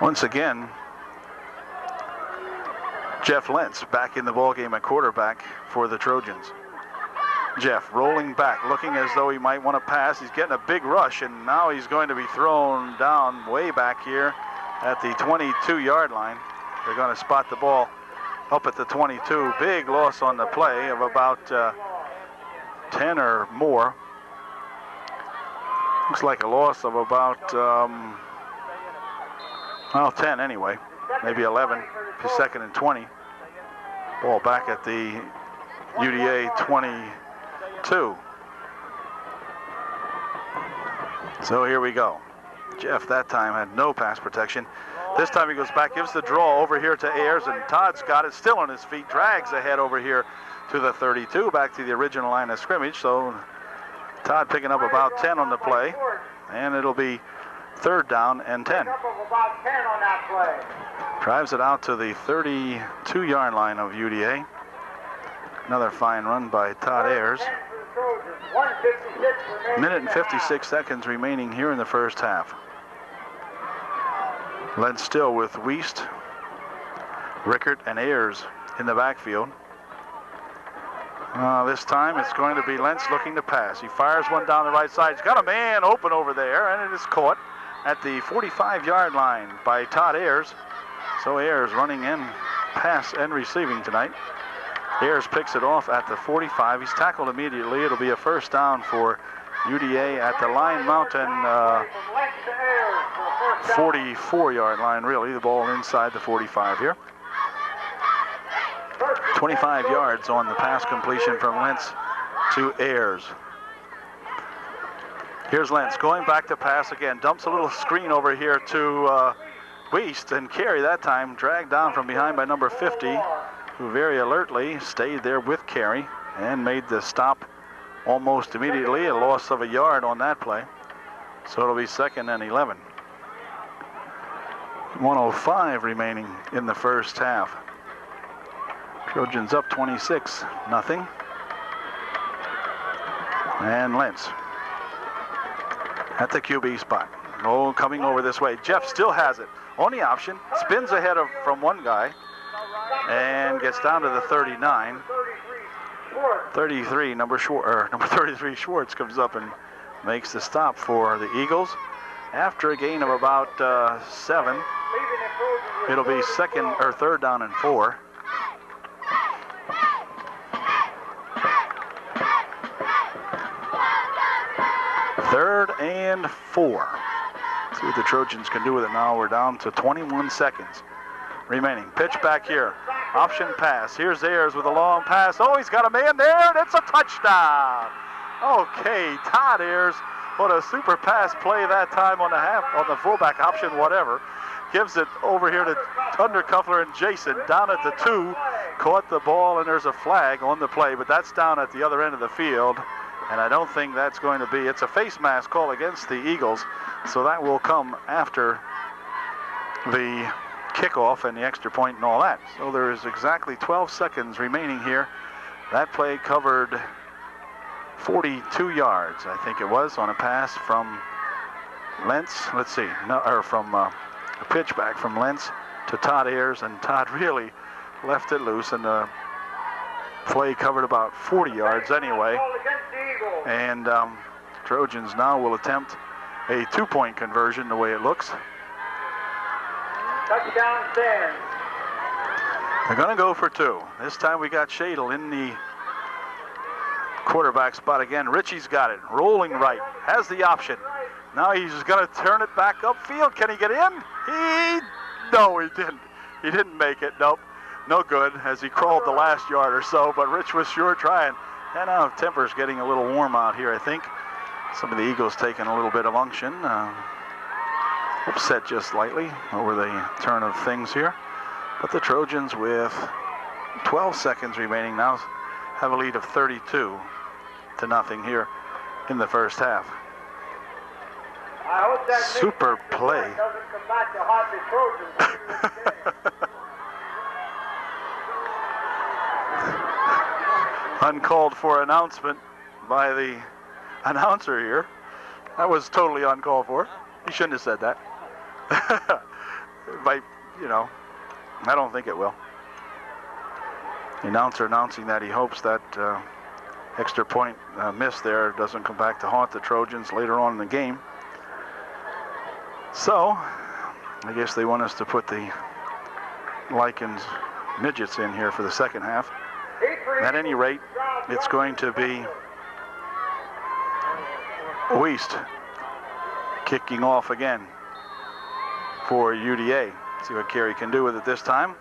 A: Once again, Jeff Lentz back in the ballgame at quarterback for the Trojans. Jeff rolling back, looking as though he might want to pass. He's getting a big rush, and now he's going to be thrown down way back here at the 22-yard line. They're going to spot the ball up at the 22. Big loss on the play of about 10 or more. Looks like a loss of about, 10 anyway. Maybe 11. 2nd and 20. Ball back at the UDA 22. So here we go. Jeff that time had no pass protection. This time he goes back, gives the draw over here to Ayers, and Todd's got it still on his feet, drags ahead over here to the 32, back to the original line of scrimmage. So Todd picking up about 10 on the play, and it'll be 3rd down and 10. Drives it out to the 32-yard line of UDA. Another fine run by Todd Ayers. Minute and 56 seconds remaining here in the first half. Lentz still with Weist, Rickert, and Ayers in the backfield. This time it's going to be Lentz looking to pass. He fires one down the right side. He's got a man open over there, and it is caught at the 45-yard line by Todd Ayers. So Ayers running in pass and receiving tonight. Ayers picks it off at the 45. He's tackled immediately. It'll be a first down for UDA at the Line Mountain 44-yard line, really. The ball inside the 45 here. 25 yards on the pass completion from Lentz to Ayers. Here's Lentz going back to pass again. Dumps a little screen over here to Weist, and Carey that time dragged down from behind by number 50, who very alertly stayed there with Carey and made the stop almost immediately. A loss of a yard on that play. So it'll be 2nd and 11. 1:05 remaining in the first half. Trojans up 26-0. And Lentz at the QB spot. Oh, coming over this way. Jeff still has it on the option. Spins ahead from one guy and gets down to the 39. 33, number 33 Schwartz comes up and makes the stop for the Eagles. After a gain of about 7, it'll be 3rd down and 4. Third and 4. See what the Trojans can do with it now. We're down to 21 seconds remaining. Pitch back here. Option pass. Here's Ayers with a long pass. Oh, he's got a man there, and it's a touchdown. Okay, Todd Ayers, what a super pass play that time on the fullback option, whatever. Gives it over here to Undercuffler and Jason down at the 2. Caught the ball, and there's a flag on the play, but that's down at the other end of the field. And I don't think that's going to be, it's a face mask call against the Eagles, so that will come after the kickoff and the extra point and all that. So there is exactly 12 seconds remaining here. That play covered 42 yards, I think it was, on a pass from Lentz. Let's see, from a pitch back from Lentz to Todd Ayers, and Todd really left it loose, and the play covered about 40 yards anyway. And Trojans now will attempt a 2-point conversion the way it looks.
B: Touchdown stands.
A: They're going to go for 2. This time we got Shadle in the quarterback spot again. Ritchie's got it, rolling right, has the option. Now he's going to turn it back upfield. Can he get in? No, he didn't. He didn't make it. Nope, no good as he crawled the last yard or so, but Rich was sure trying. And now temper's getting a little warm out here, I think. Some of the Eagles taking a little bit of unction. Upset just slightly over the turn of things here. But the Trojans, with 12 seconds remaining now, have a lead of 32-0 here in the first half.
B: I hope that
A: super play.
B: Doesn't come back to haunt the Trojans.
A: Uncalled for announcement by the announcer here. That was totally uncalled for. He shouldn't have said that. But, I don't think it will. The announcer announcing that he hopes that extra point miss there doesn't come back to haunt the Trojans later on in the game. So, I guess they want us to put the Lycans midgets in here for the second half. At any rate, it's going to be Weist kicking off again for UDA. See what Carey can do with it this time.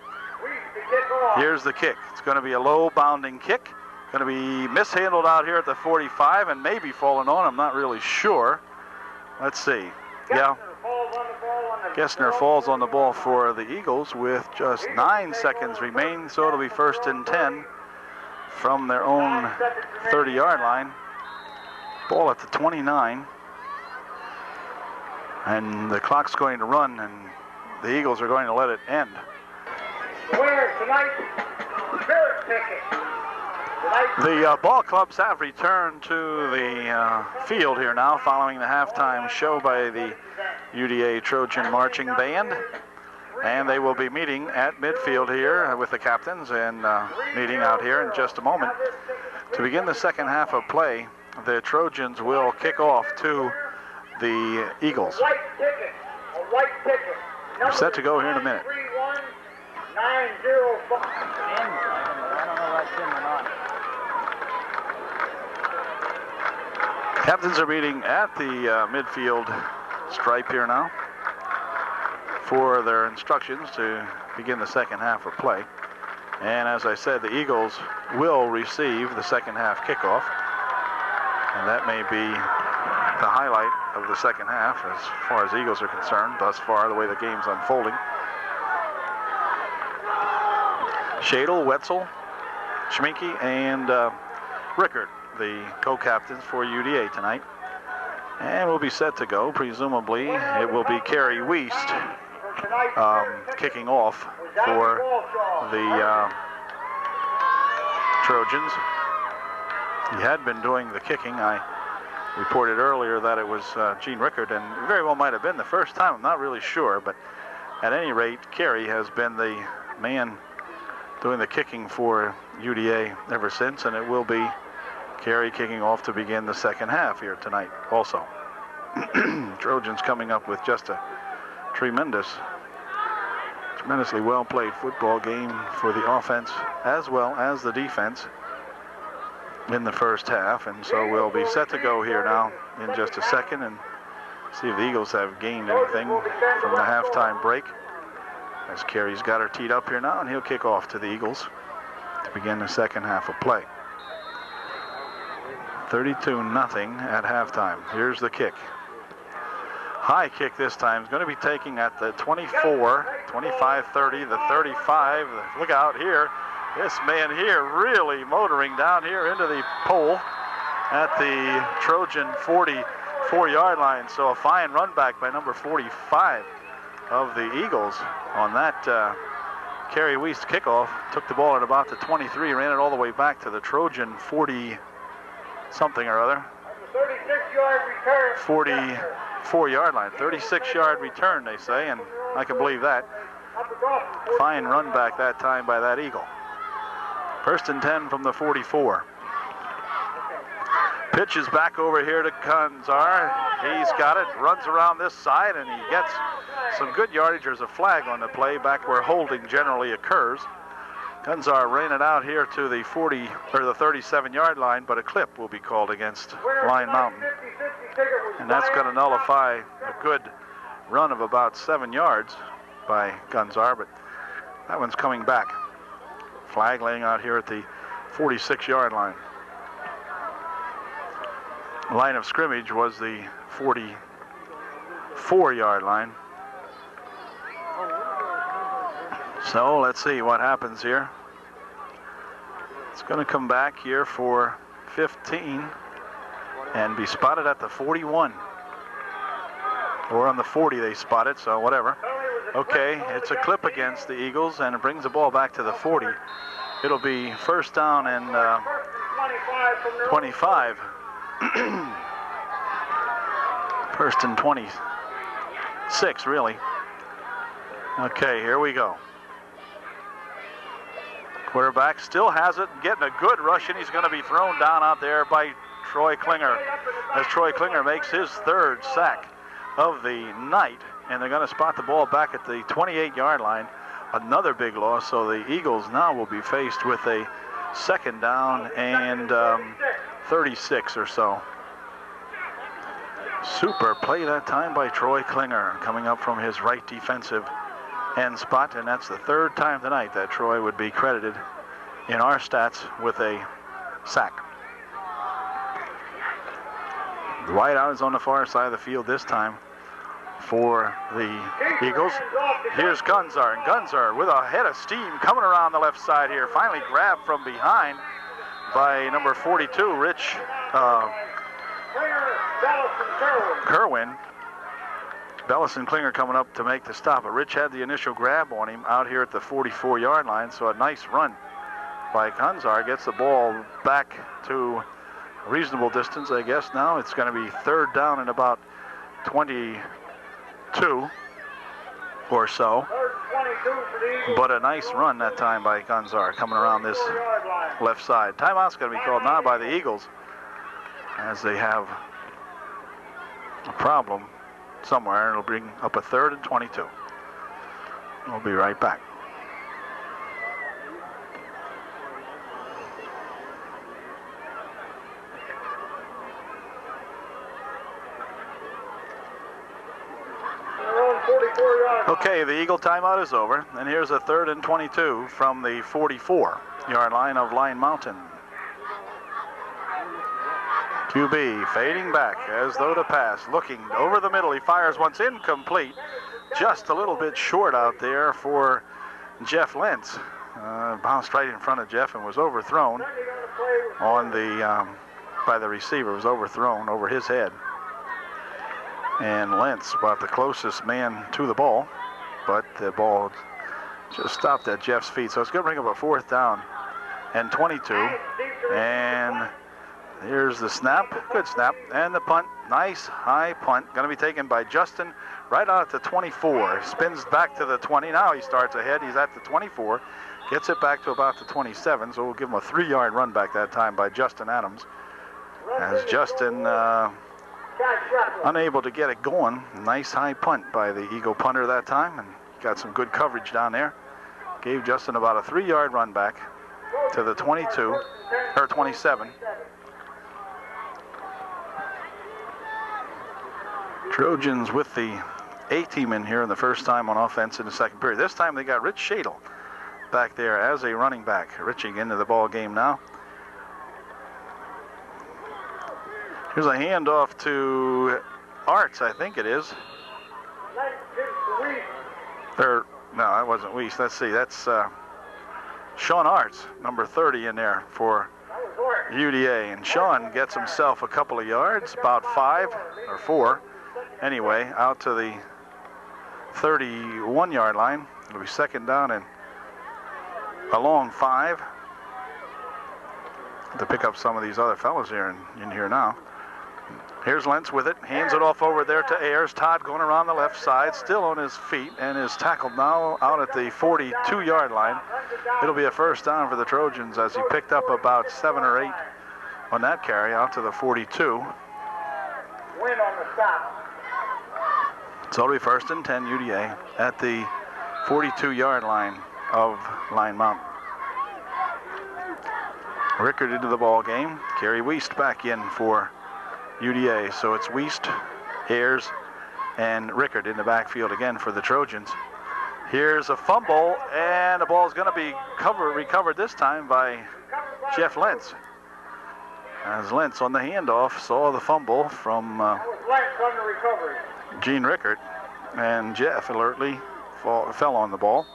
A: Here's the kick. It's going to be a low bounding kick. Going to be mishandled out here at the 45 and maybe falling on. I'm not really sure. Let's see. Yeah. Gessner falls on the ball for the Eagles with just 9 seconds remaining, so it'll be 1st and 10 from their own 30-yard line. Ball at the 29. And the clock's going to run, and the Eagles are going to let it end.
B: Winners tonight, Spirit Ticket.
A: The ball clubs have returned to the field here now following the halftime show by the UDA Trojan Marching Band. And they will be meeting at midfield here with the captains and meeting out here in just a moment. To begin the second half of play, the Trojans will kick off to the Eagles.
B: A white ticket.
A: We're set to go here in a minute.
B: 905.
A: Captains are meeting at the midfield stripe here now for their instructions to begin the second half of play. And as I said, the Eagles will receive the second half kickoff. And that may be the highlight of the second half as far as the Eagles are concerned thus far, the way the game's unfolding. Shadle, Wetzel, Schminke, and Rickard, the co-captains for UDA tonight. And we'll be set to go. Presumably, it will be Kerry Wiest kicking off for the Trojans. He had been doing the kicking. I reported earlier that it was Gene Rickard, and it very well might have been the first time. I'm not really sure, but at any rate, Kerry has been the man doing the kicking for UDA ever since, and it will be Kerry kicking off to begin the second half here tonight also. Trojans coming up with just a tremendously well played football game for the offense as well as the defense in the first half, and so we'll be set to go here now in just a second and see if the Eagles have gained anything from the halftime break, as Kerry's got her teed up here now, and he'll kick off to the Eagles to begin the second half of play. 32-0 at halftime. Here's the kick. High kick this time. Is going to be taking at the 24, 25, 30, the 35. Look out here. This man here really motoring down here into the pole at the Trojan 44-yard line. So a fine run back by number 45 of the Eagles on that Kerry Wiest kickoff. Took the ball at about the 23, ran it all the way back to the Trojan 40-something or other.
B: 36-yard return.
A: 44-yard line. 36-yard return, they say, and I can believe that. Fine run back that time by that Eagle. First and 10 from the 44. Pitch is back over here to Kanzar. He's got it, runs around this side, and he gets some good yardage. There's a flag on the play back where holding generally occurs. Kanzar ran it out here to the 40 or the 37-yard line, but a clip will be called against Line Mountain. And that's going to nullify a good run of about 7 yards by Kanzar, but that one's coming back. Flag laying out here at the 46-yard line. Line of scrimmage was the 44-yard line. So let's see what happens here. It's going to come back here for 15 and be spotted at the 41. Or on the 40 they spot it, so whatever. Okay, it's a clip against the Eagles, and it brings the ball back to the 40. It'll be first down and 25. First and 26, really. Okay, here we go. Quarterback still has it, getting a good rush, and he's going to be thrown down out there by Troy Klinger, as Troy Klinger makes his third sack of the night, and they're going to spot the ball back at the 28-yard line. Another big loss, so the Eagles now will be faced with a second down and 36 or so. Super play that time by Troy Klinger, coming up from his right defensive end spot, and that's the third time tonight that Troy would be credited in our stats with a sack. Wide out is on the far side of the field this time for the Eagles. Here's Gunzar, and Gunzar with a head of steam coming around the left side here. Finally grabbed from behind by number 42, Rich Kerwin. Bellison Klinger coming up to make the stop, but Rich had the initial grab on him out here at the 44-yard line, so a nice run by Gunzar. Gets the ball back to a reasonable distance, I guess. Now it's going to be third down and about 22 or so, but a nice run that time by Gunzar coming around this left side. Timeout's going to be called now by the Eagles, as they have a problem somewhere, and it'll bring up a third and 22. We'll be right back.
B: 34-yard line.
A: Okay, the Eagle timeout is over, and here's a 3rd and 22 from the 44-yard line of Line Mountain. QB fading back as though to pass, looking over the middle. He fires once, incomplete. Just a little bit short out there for Jeff Lentz. Bounced right in front of Jeff and was overthrown on the by the receiver. It was overthrown over his head. And Lentz about the closest man to the ball, but the ball just stopped at Jeff's feet. So it's going to bring up a 4th down and 22. And here's the snap, good snap, and the punt, nice high punt, going to be taken by Justin right out at the 24. Spins back to the 20. Now he starts ahead. He's at the 24, gets it back to about the 27. So we'll give him a 3-yard run back that time by Justin Adams. As Justin unable to get it going. Nice high punt by the Eagle punter that time, and got some good coverage down there. Gave Justin about a 3-yard run back to the 22, or 27. Trojans with the A-team in here in the first time on offense in the second period. This time they got Rich Shadle back there as a running back. Riching into the ball game now. Here's a handoff to Arts, I think it is. No, that wasn't Weiss. Let's see, that's Sean Arts, number 30 in there for UDA. And Sean gets himself a couple of yards, about 5 or 4. Anyway, out to the 31-yard line. It'll be 2nd down and a long 5. To pick up some of these other fellas here in here now. Here's Lentz with it, hands it off over there to Ayers. Todd going around the left side, still on his feet, and is tackled now out at the 42-yard line. It'll be a 1st down for the Trojans as he picked up about 7 or 8 on that carry out to the 42.
B: Win on the stop.
A: So it'll be 1st and 10 UDA at the 42-yard line of Line Mountain. Rickard into the ball game. Kerry Wiest back in for UDA. So it's Wiest, Ayers, and Rickard in the backfield again for the Trojans. Here's a fumble, and the ball is going to be recovered this time by Jeff Lentz. As Lentz on the handoff saw the fumble from Gene Rickard, and Jeff alertly fell on the ball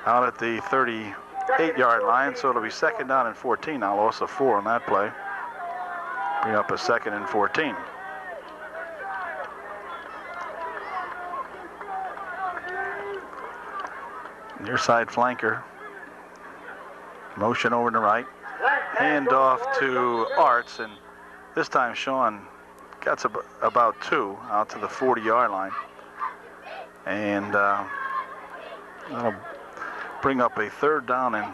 A: out at the 38-yard line. So it'll be 2nd down and 14. Now loss of 4 on that play. Bring up a 2nd and 14. Near side flanker. Motion over to right. Hand off to Arts, and this time Sean gets about 2 out to the 40-yard line. And that'll bring up a 3rd down and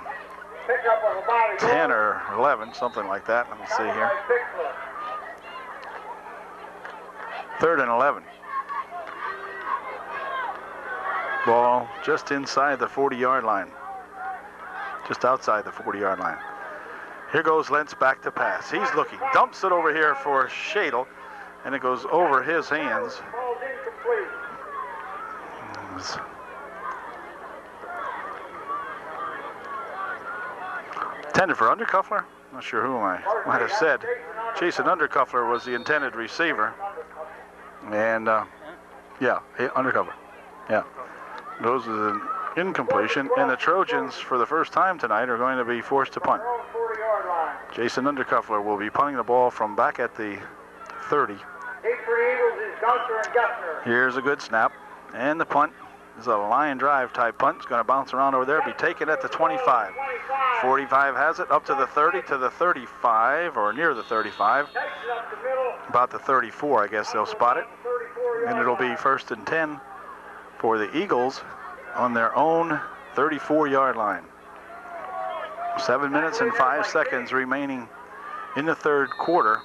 A: 10 or 11, something like that. Let me see here. 3rd and 11. Ball just inside the 40-yard line. Just outside the 40-yard line. Here goes Lentz back to pass. He's looking, dumps it over here for Shadle, and it goes over his hands. Intended for Undercuffler? Not sure who I might have said. Jason Undercuffler was the intended receiver. And, yeah, Undercover. Yeah. Those are the incompletion. And the Trojans, for the first time tonight, are going to be forced to punt. Jason Undercuffler will be punting the ball from back at the 30. Here's a good snap. And the punt is a line drive type punt. It's going to bounce around over there, be taken at the 25. 45 has it, up to the 30, to the 35, or near the 35. About the 34, I guess they'll spot it. And it'll be 1st and 10 for the Eagles on their own 34-yard line. 7 minutes and 5 seconds remaining in the 3rd quarter.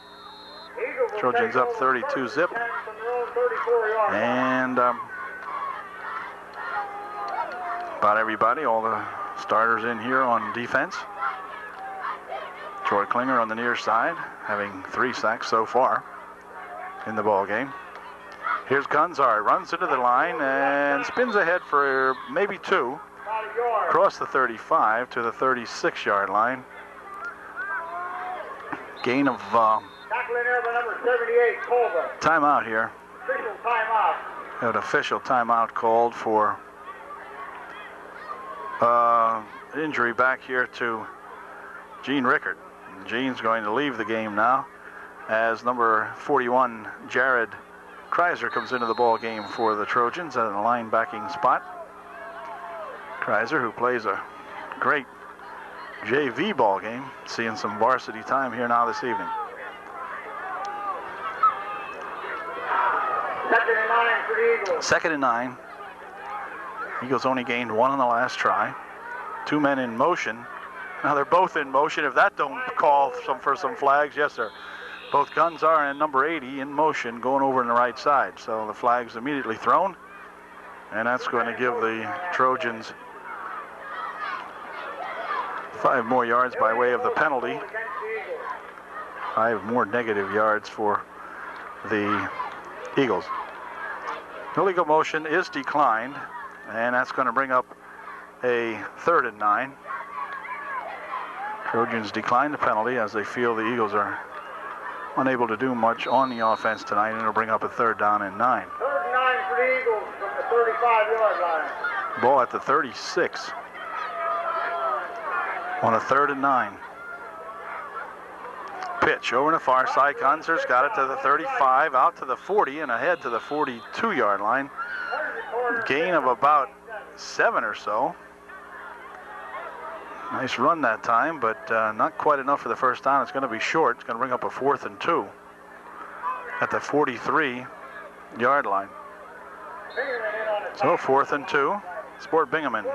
A: Trojans up 32-zip. And about everybody, all the starters in here on defense. Troy Klinger on the near side, having 3 sacks so far in the ball game. Here's Gunzar, runs into the line and spins ahead for maybe 2. Across the 35 to the 36-yard line. Gain of
B: number 78, Colva.
A: timeout here.
B: Official timeout.
A: An official timeout called for injury back here to Gene Rickert. Gene's going to leave the game now as number 41, Jared Kreiser, comes into the ball game for the Trojans at a linebacking spot. Kreiser, who plays a great JV ball game, seeing some varsity time here now this evening.
B: 2nd and 9 for the Eagles.
A: 2nd and 9. Eagles only gained 1 on the last try. 2 men in motion. Now they're both in motion. If that don't call for some flags, yes sir. Both Gunzar and number 80 in motion, going over on the right side. So the flag's immediately thrown, and that's going to give the Trojans 5 more yards by way of the penalty. 5 more negative yards for the Eagles. Illegal motion is declined, and that's going to bring up a 3rd and 9. Trojans decline the penalty as they feel the Eagles are unable to do much on the offense tonight, and it'll bring up a 3rd down and 9.
B: 3rd and 9 for the Eagles from the 35-yard line.
A: Ball at the 36 on a 3rd and 9. Pitch over on the far side. Gunzar's got it to the 35, out to the 40, and ahead to the 42-yard line. Gain of about 7 or so. Nice run that time, but not quite enough for the first down. It's going to be short. It's going to bring up a 4th and 2 at the 43-yard line. So 4th and 2. Sport Bingaman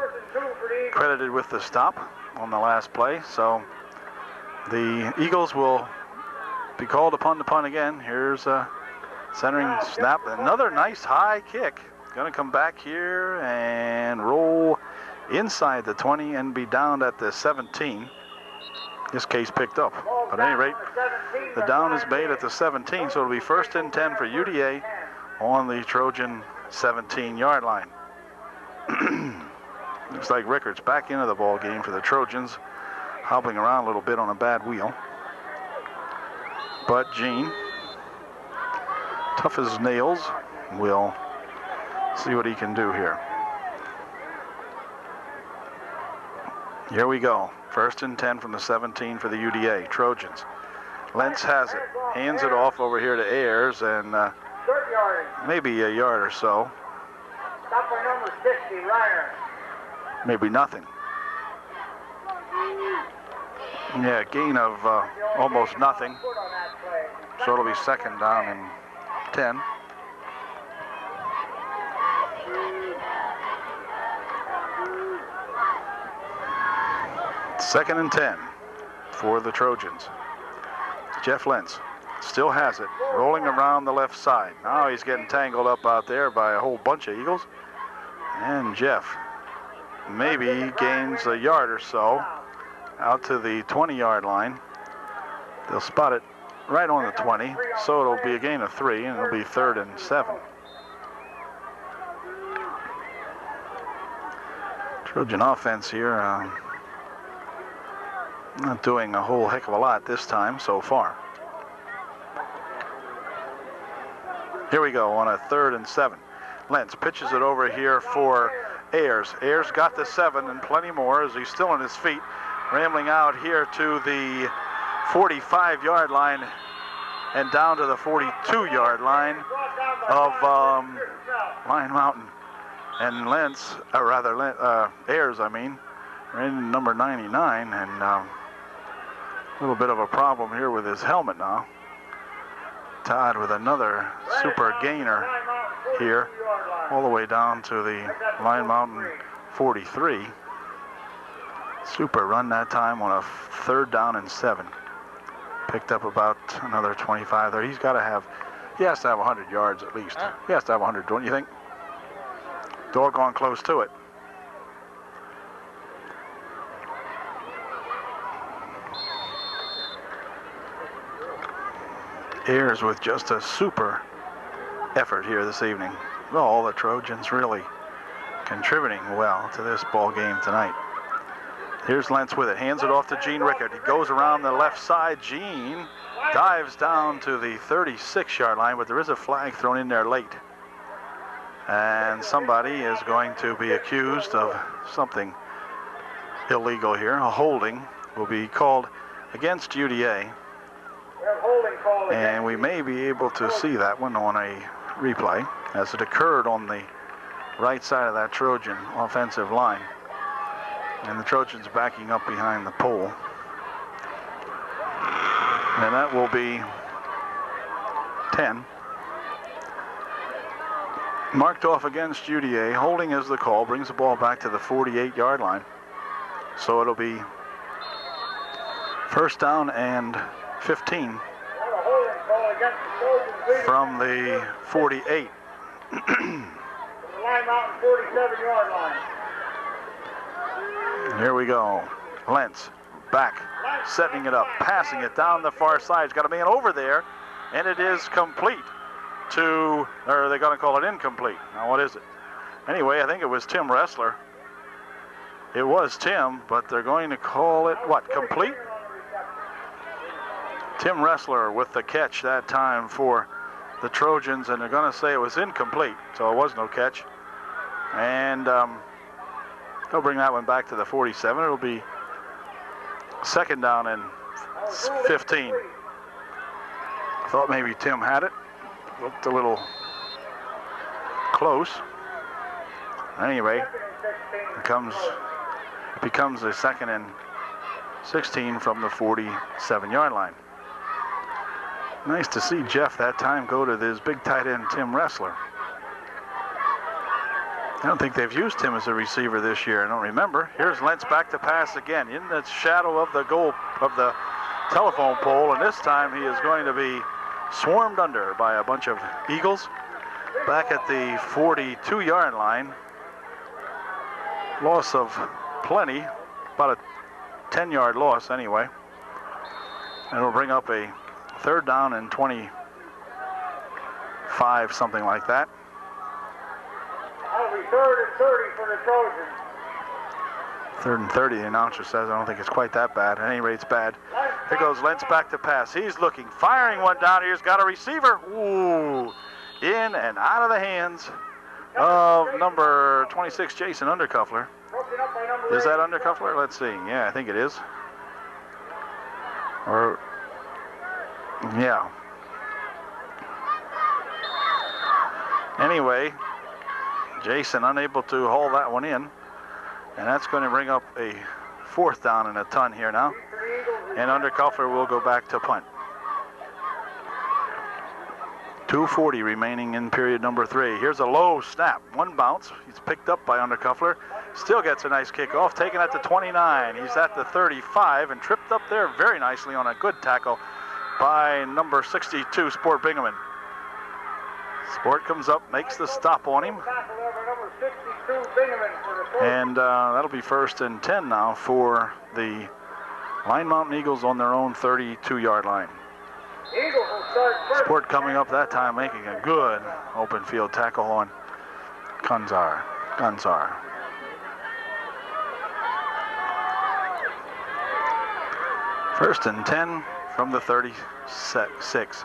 A: credited with the stop on the last play. So the Eagles will be called upon to punt again. Here's a centering snap. Another nice high kick. Going to come back here and roll inside the 20 and be down at the 17. This case picked up. But at any rate, the down is made at the 17, so it'll be 1st and 10 for UDA on the Trojan 17-yard line. Looks like Rickards back into the ball game for the Trojans, hobbling around a little bit on a bad wheel. But Gene, tough as nails, will see what he can do here. Here we go. 1st and 10 from the 17 for the UDA Trojans. Lentz has it. Hands it off over here to Ayers, and maybe a yard or so.
B: Stop by number 60, Reiner.
A: Maybe nothing. Yeah, gain of almost nothing. So it'll be 2nd down and 10. Second and 10 for the Trojans. Jeff Lentz still has it, rolling around the left side. Now he's getting tangled up out there by a whole bunch of Eagles. And Jeff maybe gains a yard or so out to the 20-yard line. They'll spot it right on the 20, so it'll be a gain of 3, and it'll be 3rd and 7. Trojan offense here not doing a whole heck of a lot this time so far. Here we go on a 3rd and 7. Lentz pitches it over here for Ayers. Ayers got the 7 and plenty more as he's still on his feet, rambling out here to the 45-yard line and down to the 42-yard line of Lion Mountain. And Lentz, Ayers, ran number 99, and a little bit of a problem here with his helmet now. Todd with another super gainer here, all the way down to the Lion Mountain 43. Super run that time on a 3rd down and 7. Picked up about another 25 there. He has to have 100 yards at least. He has to have 100, don't you think? Doggone close to it. Ayers with just a super effort here this evening. Well, all the Trojans really contributing well to this ball game tonight. Here's Lentz with it, hands it off to Gene Rickard. He goes around the left side. Gene dives down to the 36-yard line, but there is a flag thrown in there late. And somebody is going to be accused of something illegal here. A holding will be called against UDA. And we may be able to see that one on a replay as it occurred on the right side of that Trojan offensive line. And the Trojans backing up behind the pole. And that will be 10. Marked off against UDA. Holding is the call. Brings the ball back to the 48-yard line. So it'll be first down and 15 from the 48.
B: Line Mountain 47-yard line.
A: Here we go. Lentz back, setting it up, passing it down the far side. He's got a man over there, and it is complete to, or are they going to call it incomplete? Now, what is it? Anyway, I think it was Tim Ressler. It was Tim, but they're going to call it, what, complete? Tim Ressler with the catch that time for the Trojans, and they're going to say it was incomplete, so it was no catch. And they'll bring that one back to the 47. It'll be second down and 15. Thought maybe Tim had it. Looked a little close. Anyway, it becomes a second and 16 from the 47-yard line. Nice to see Jeff that time go to this big tight end Tim Ressler. I don't think they've used him as a receiver this year. I don't remember. Here's Lentz back to pass again in the shadow of the goal of the telephone pole, and this time he is going to be swarmed under by a bunch of Eagles back at the 42-yard line. Loss of plenty, about a 10-yard loss anyway. And it'll bring up a third down and 25, something like that.
B: That'll be third and 30 for the Trojans.
A: Third and 30, the announcer says. I don't think it's quite that bad. At any rate, it's bad. Here goes Lentz back to pass. He's looking, firing one down here. He's got a receiver. Ooh, in and out of the hands of number 26, Jason Undercuffler. Is that Undercuffler? Let's see. Yeah, I think it is. Or, yeah. Anyway, Jason unable to haul that one in. And that's going to bring up a fourth down and a ton here now. And Undercuffler will go back to punt. 2:40 remaining in period number 3. Here's a low snap. One bounce. He's picked up by Undercuffler. Still gets a nice kickoff. Taken at the 29. He's at the 35 and tripped up there very nicely on a good tackle by number 62, Sport Bingaman. Sport comes up, makes the stop on him. And that'll be first and 10 now for the Line Mountain Eagles on their own 32-yard line. Sport coming up that time, making a good open field tackle on Gunzar. First and 10 from the 36.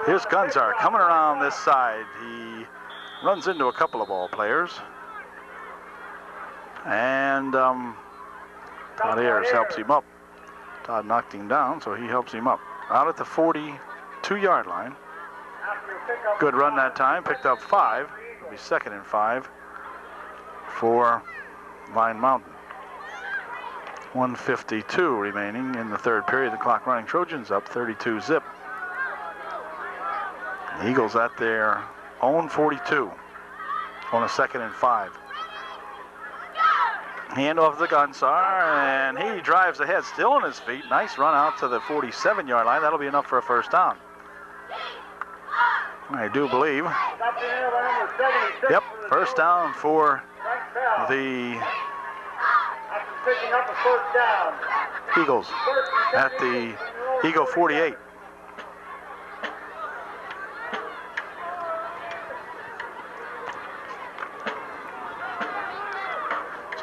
A: Here's Gunzar coming around this side. He runs into a couple of ball players. And Todd Ayers helps him up. Todd knocked him down, so he helps him up. Out at the 42-yard line. Good run that time. Picked up 5. It'll be second and 5 for Line Mountain. 1:52 remaining in the third period. The clock running. Trojans up 32-zip. The Eagles at their own 42 on a second and 5. Hand off the Gunzar, and he drives ahead, still on his feet. Nice run out to the 47-yard line. That'll be enough for a first down. I do believe. Yep, first down for the Eagles at the Eagle 48.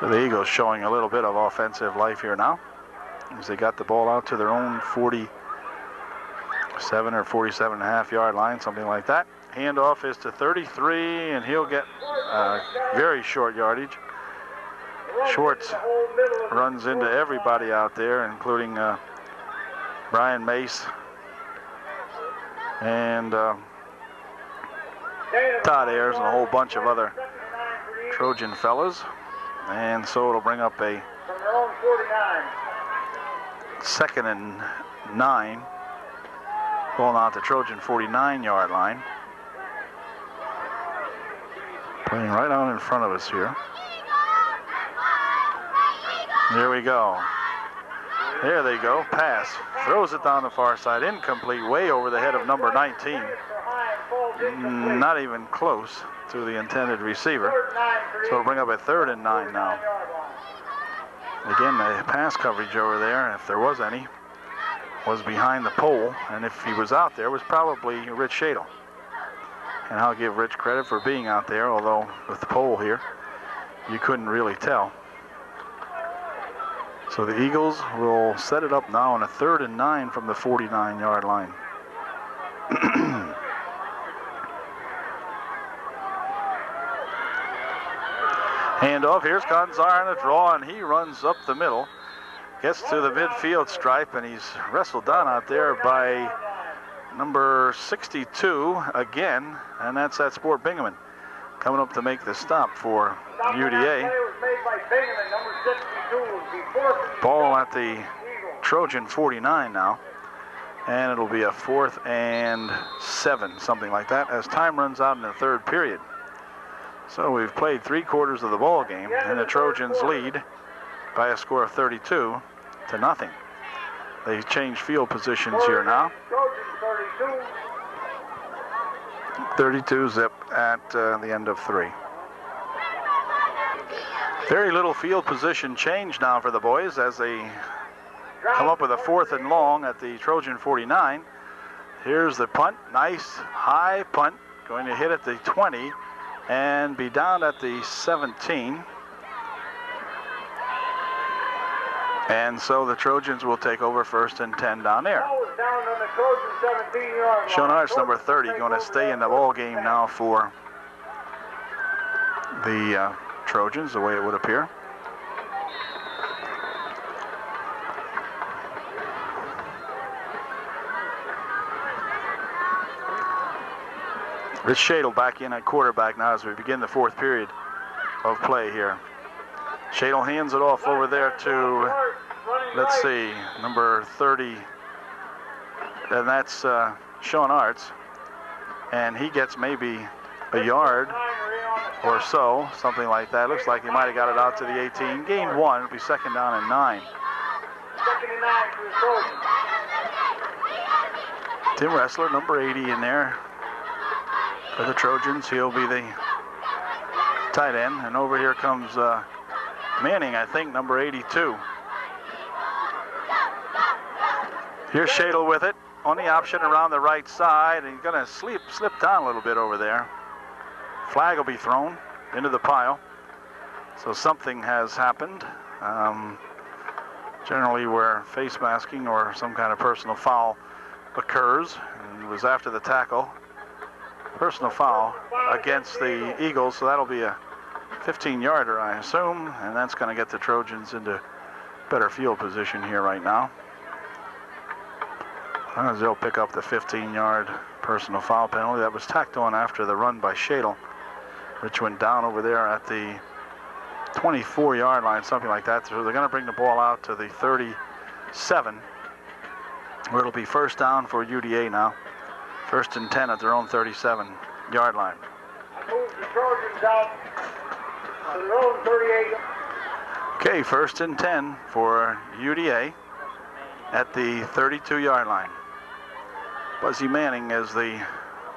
A: So the Eagles showing a little bit of offensive life here now, as they got the ball out to their own 47 or 47.5 yard line, something like that. Handoff is to 33, and he'll get very short yardage. Schwartz runs into everybody out there, including Brian Mace and Todd Ayers and a whole bunch of other Trojan fellas. And so it'll bring up a 2nd and 9, pulling out the Trojan 49-yard line. Playing right out in front of us here. Here we go. There they go. Pass. Throws it down the far side. Incomplete. Way over the head of number 19. Not even close to the intended receiver. So it'll bring up a 3rd and 9 now. Again, the pass coverage over there, if there was any, was behind the pole. And if he was out there, it was probably Rich Shadle. And I'll give Rich credit for being out there, although with the pole here, you couldn't really tell. So the Eagles will set it up now on a 3rd and 9 from the 49-yard line. Handoff, here's Gonzar on a draw, and he runs up the middle. Gets to the midfield stripe, and he's wrestled down out there by number 62 again, and that's that Sport Bingaman coming up to make the stop for UDA. Ball at the Trojan 49 now, and it'll be a 4th and 7, something like that, as time runs out in the 3rd period. So we've played 3/4 of the ball game, and the Trojans lead by a score of 32-0. They change field positions here now. 32 zip at the end of 3. Very little field position change now for the boys as they come up with a 4th and long at the Trojan 49. Here's the punt. Nice high punt. Going to hit at the 20 and be down at the 17. And so the Trojans will take over 1st and 10 down there. Sean Arts, number 30, going to stay in the ball game now for the Trojans, the way it would appear. Rich Shadle back in at quarterback now as we begin the 4th period of play here. Shadle hands it off over there to, let's see, number 30, and that's Sean Arts, and he gets maybe a yard or so, something like that. Looks like he might have got it out to the 18. Gained 1. It'll be 2nd down and 9. Tim Ressler, number 80 in there for the Trojans. He'll be the tight end, and over here comes Manning, I think, number 82. Here's Shadle with it on the option around the right side, and he's going to slip down a little bit over there. Flag will be thrown into the pile. So something has happened. Generally where face masking or some kind of personal foul occurs, and it was after the tackle. Personal foul against the Eagles, so that'll be a 15-yarder, I assume, and that's going to get the Trojans into better field position here right now. As they'll pick up the 15-yard personal foul penalty that was tacked on after the run by Shadle, which went down over there at the 24-yard line, something like that. So they're going to bring the ball out to the 37, where it'll be 1st down for UDA now. 1st and 10 at their own 37-yard line. Okay, 1st and 10 for UDA at the 32-yard line. Buzzy Manning is the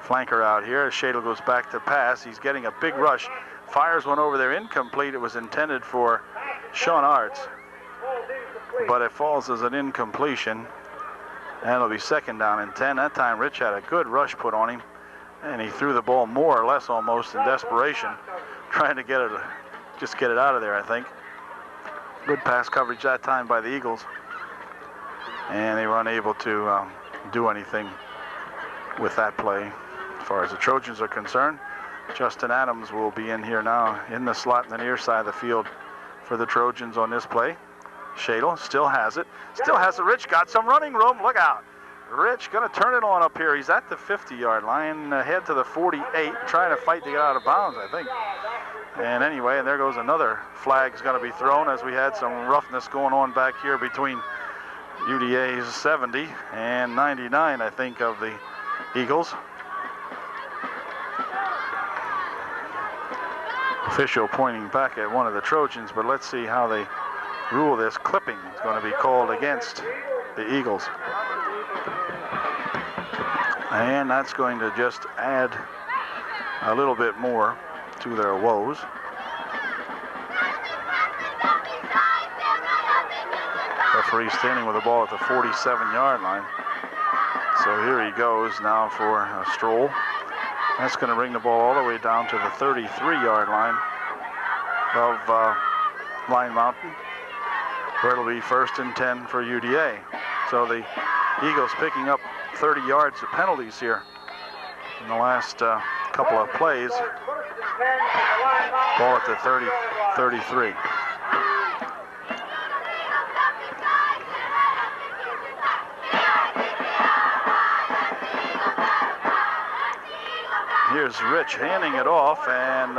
A: flanker out here. As Shadle goes back to pass, he's getting a big rush. Fires one over there, incomplete. It was intended for Sean Arts, but it falls as an incompletion. And it'll be 2nd down and 10. That time Rich had a good rush put on him, and he threw the ball more or less almost in desperation, trying to just get it out of there, I think. Good pass coverage that time by the Eagles. And they were unable to do anything with that play. As far as the Trojans are concerned, Justin Adams will be in here now in the slot in the near side of the field for the Trojans on this play. Shadle still has it. Still has it. Rich got some running room. Look out. Rich going to turn it on up here. He's at the 50-yard line, head to the 48, trying to fight to get out of bounds, I think. And anyway, and there goes another flag's going to be thrown, as we had some roughness going on back here between UDA's 70 and 99, I think, of the Eagles. Official pointing back at one of the Trojans, but let's see how they rule this. Clipping is going to be called against the Eagles. And that's going to just add a little bit more to their woes. Referee standing with the ball at the 47-yard line. So here he goes now for a stroll. That's going to bring the ball all the way down to the 33-yard line of Line Mountain, where it'll be 1st and 10 for UDA. So the Eagles picking up 30 yards of penalties here in the last couple of plays. Ball at the 33. Here's Rich handing it off, and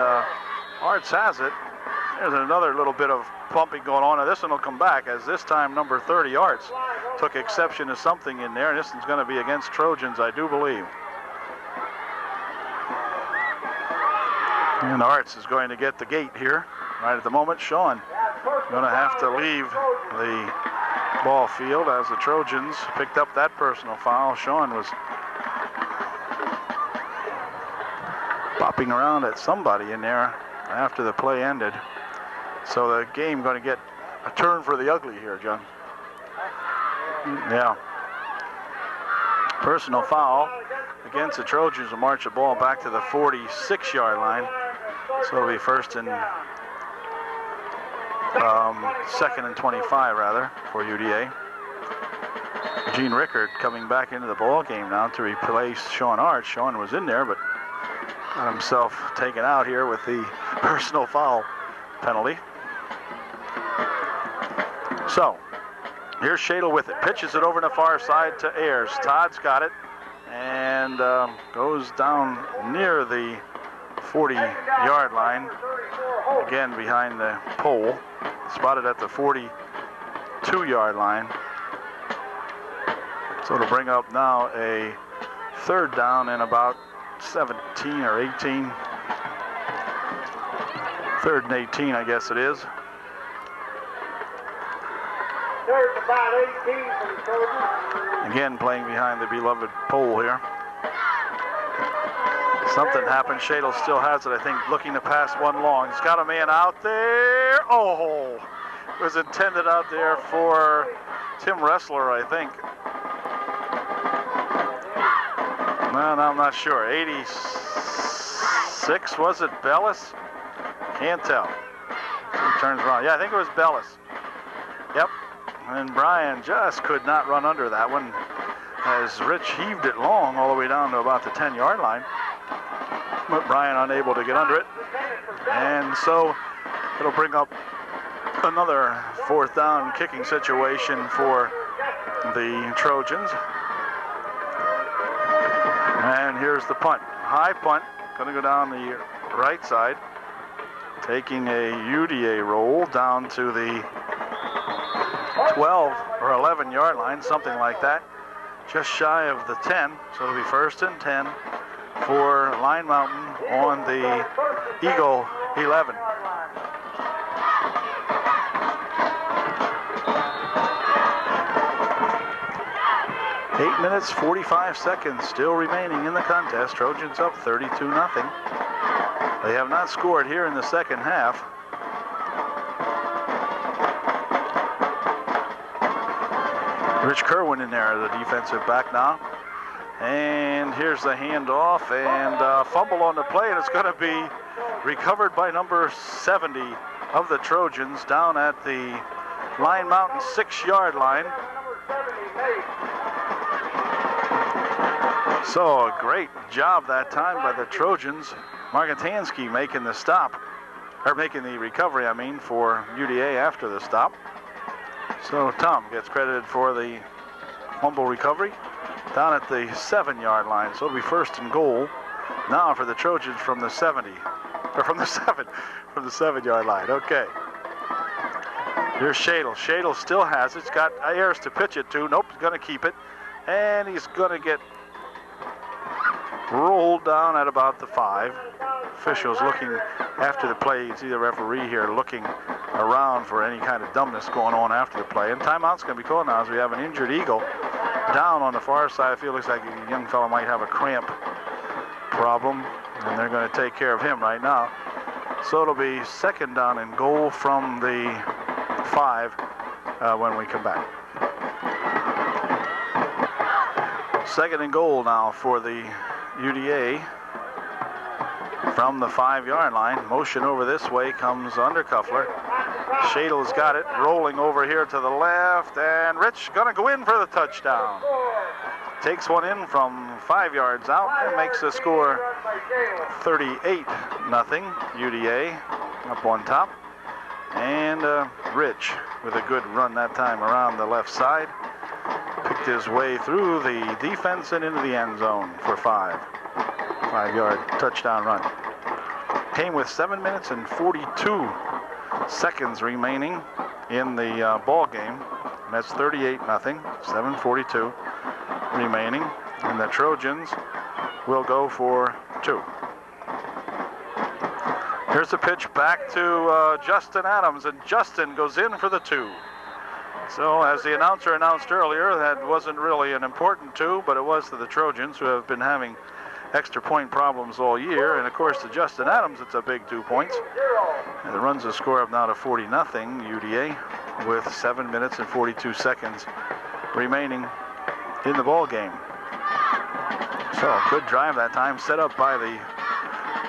A: Arts has it. There's another little bit of pumping going on. Now this one will come back, as this time number 30, Arts, took exception to something in there, and this one's going to be against Trojans, I do believe. And Arts is going to get the gate here right at the moment. Sean going to have to leave the ball field as the Trojans picked up that personal foul. Sean was bopping around at somebody in there after the play ended. So the game going to get a turn for the ugly here, John. Yeah. Personal foul against the Trojans will march the ball back to the 46-yard line. So it'll be 1st and 2nd and 25 rather for UDA. Gene Rickard coming back into the ball game now to replace Sean Arts. Sean was in there, but got himself taken out here with the personal foul penalty. So here's Shadle with it. Pitches it over to the far side to Ayers. Todd's got it and goes down near the 40-yard line. Again behind the pole. Spotted at the 42-yard line. So it'll bring up now a 3rd down and about 17 or 18. 3rd and 18, I guess it is.
B: There's about 18 for the Trojans.
A: Again, playing behind the beloved pole here. Something happened. Shadle still has it, I think, looking to pass one long. He's got a man out there. Oh, it was intended out there for Tim Ressler, I think. Well, I'm not sure. 86, was it Bellis? Can't tell. He turns around. Yeah, I think it was Bellis. Yep. And Brian just could not run under that one as Rich heaved it long all the way down to about the 10-yard line. But Brian unable to get under it. And so it'll bring up another 4th down kicking situation for the Trojans. And here's the punt. High punt, going to go down the right side, taking a UDA roll down to the 12 or 11-yard line, something like that, just shy of the 10. So it'll be 1st and 10 for Line Mountain on the Eagle 11. Eight minutes, 45 seconds still remaining in the contest. Trojans up 32-0. They have not scored here in the second half. Rich Kerwin in there, the defensive back now. And here's the handoff and fumble on the play, and it's going to be recovered by number 70 of the Trojans down at the Line Mountain 6-yard line. So a great job that time by the Trojans. Margatansky making the stop, or making the recovery, I mean, for UDA after the stop. So Tom gets credited for the fumble recovery down at the 7-yard line. So it'll be first and goal now for the Trojans from the 70, or from the 7-yard line. Okay. Here's Shadle. Shadle still has it. He's got Ayers to pitch it to. Nope, he's going to keep it. And he's going to get rolled down at about the 5. Officials looking after the play. You see the referee here looking around for any kind of dumbness going on after the play. And timeout's going to be called now as we have an injured Eagle down on the far side. I feel looks like a young fellow might have a cramp problem, and they're going to take care of him right now. So it'll be second down and goal from the 5 when we come back. Second and goal now for the UDA from the 5-yard line. Motion over this way comes Undercuffler. Shadle's got it, rolling over here to the left, and Rich gonna go in for the touchdown. Takes one in from 5 yards out and makes the score 38-0 UDA up on top. And Rich with a good run that time around the left side. Picked his way through the defense and into the end zone for 5-yard touchdown run. Came with 7 minutes and 42 seconds remaining in the ball game. And that's 38-0, 7:42 remaining. And the Trojans will go for 2. Here's the pitch back to Justin Adams, and Justin goes in for the 2. So as the announcer announced earlier, that wasn't really an important 2, but it was to the Trojans, who have been having extra point problems all year. And of course to Justin Adams, it's a big 2 points. And it runs the score up now to 40-0 UDA with 7 minutes and 42 seconds remaining in the ball game. So good drive that time, set up by the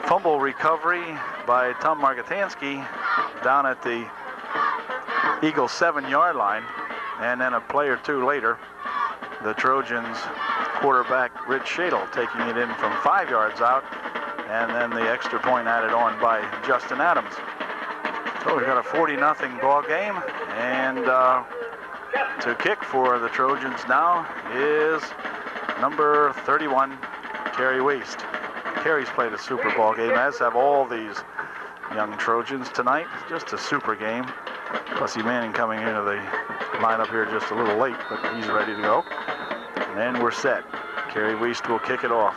A: fumble recovery by Tom Margatansky down at the Eagles 7-yard line. And then a play or two later, the Trojans quarterback Rich Shadle taking it in from 5 yards out, and then the extra point added on by Justin Adams. So we've got a 40-0 ball game, and to kick for the Trojans now is number 31, Kerry Waste. Kerry's played a super ball game, as have all these young Trojans tonight. Just a super game. Plessy Manning coming into the lineup here just a little late, but he's ready to go. And we're set. Kerry Waste will kick it off.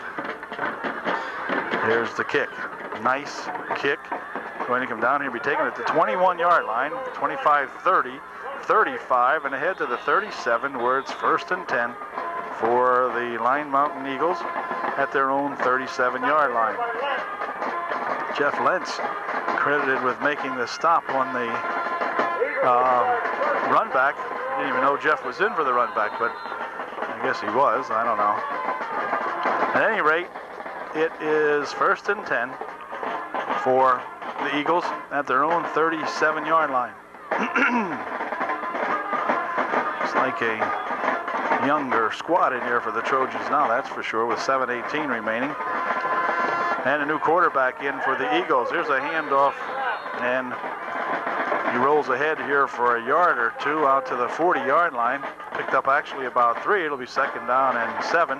A: Here's the kick. Nice kick. Going to come down here, be taken at the 21-yard line, 25-30, 35, and ahead to the 37, where it's first and 10 for the Line Mountain Eagles at their own 37-yard line. Jeff Lentz credited with making the stop on the run back. Didn't even know Jeff was in for the run back, but I guess he was. I don't know. At any rate, it is first and 10 for the Eagles at their own 37-yard line. It's like a younger squad in here for the Trojans now, that's for sure, with 7:18 remaining. And a new quarterback in for the Eagles. Here's a handoff, and he rolls ahead here for a yard or two out to the 40-yard line. Picked up actually about 3. It'll be second down and 7.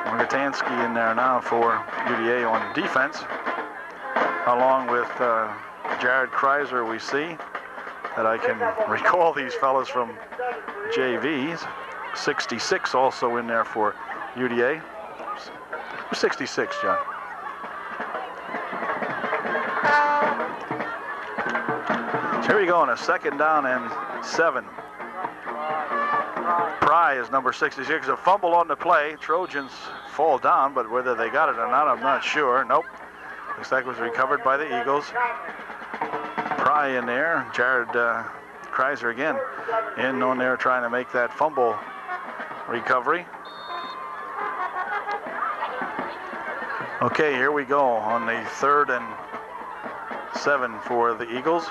A: Margatansky in there now for UDA on defense, along with Jared Kreiser, we see, that I can recall these fellows from JVs. 66 also in there for UDA. 66, John. So here we go on a second down and 7. Pry is number 66. A fumble on the play. Trojans fall down, but whether they got it or not, I'm not sure. Nope. Looks like it was recovered by the Eagles. Pry in there. Jared Kreiser again in on there trying to make that fumble recovery. Okay, here we go on the 3rd and 7 for the Eagles.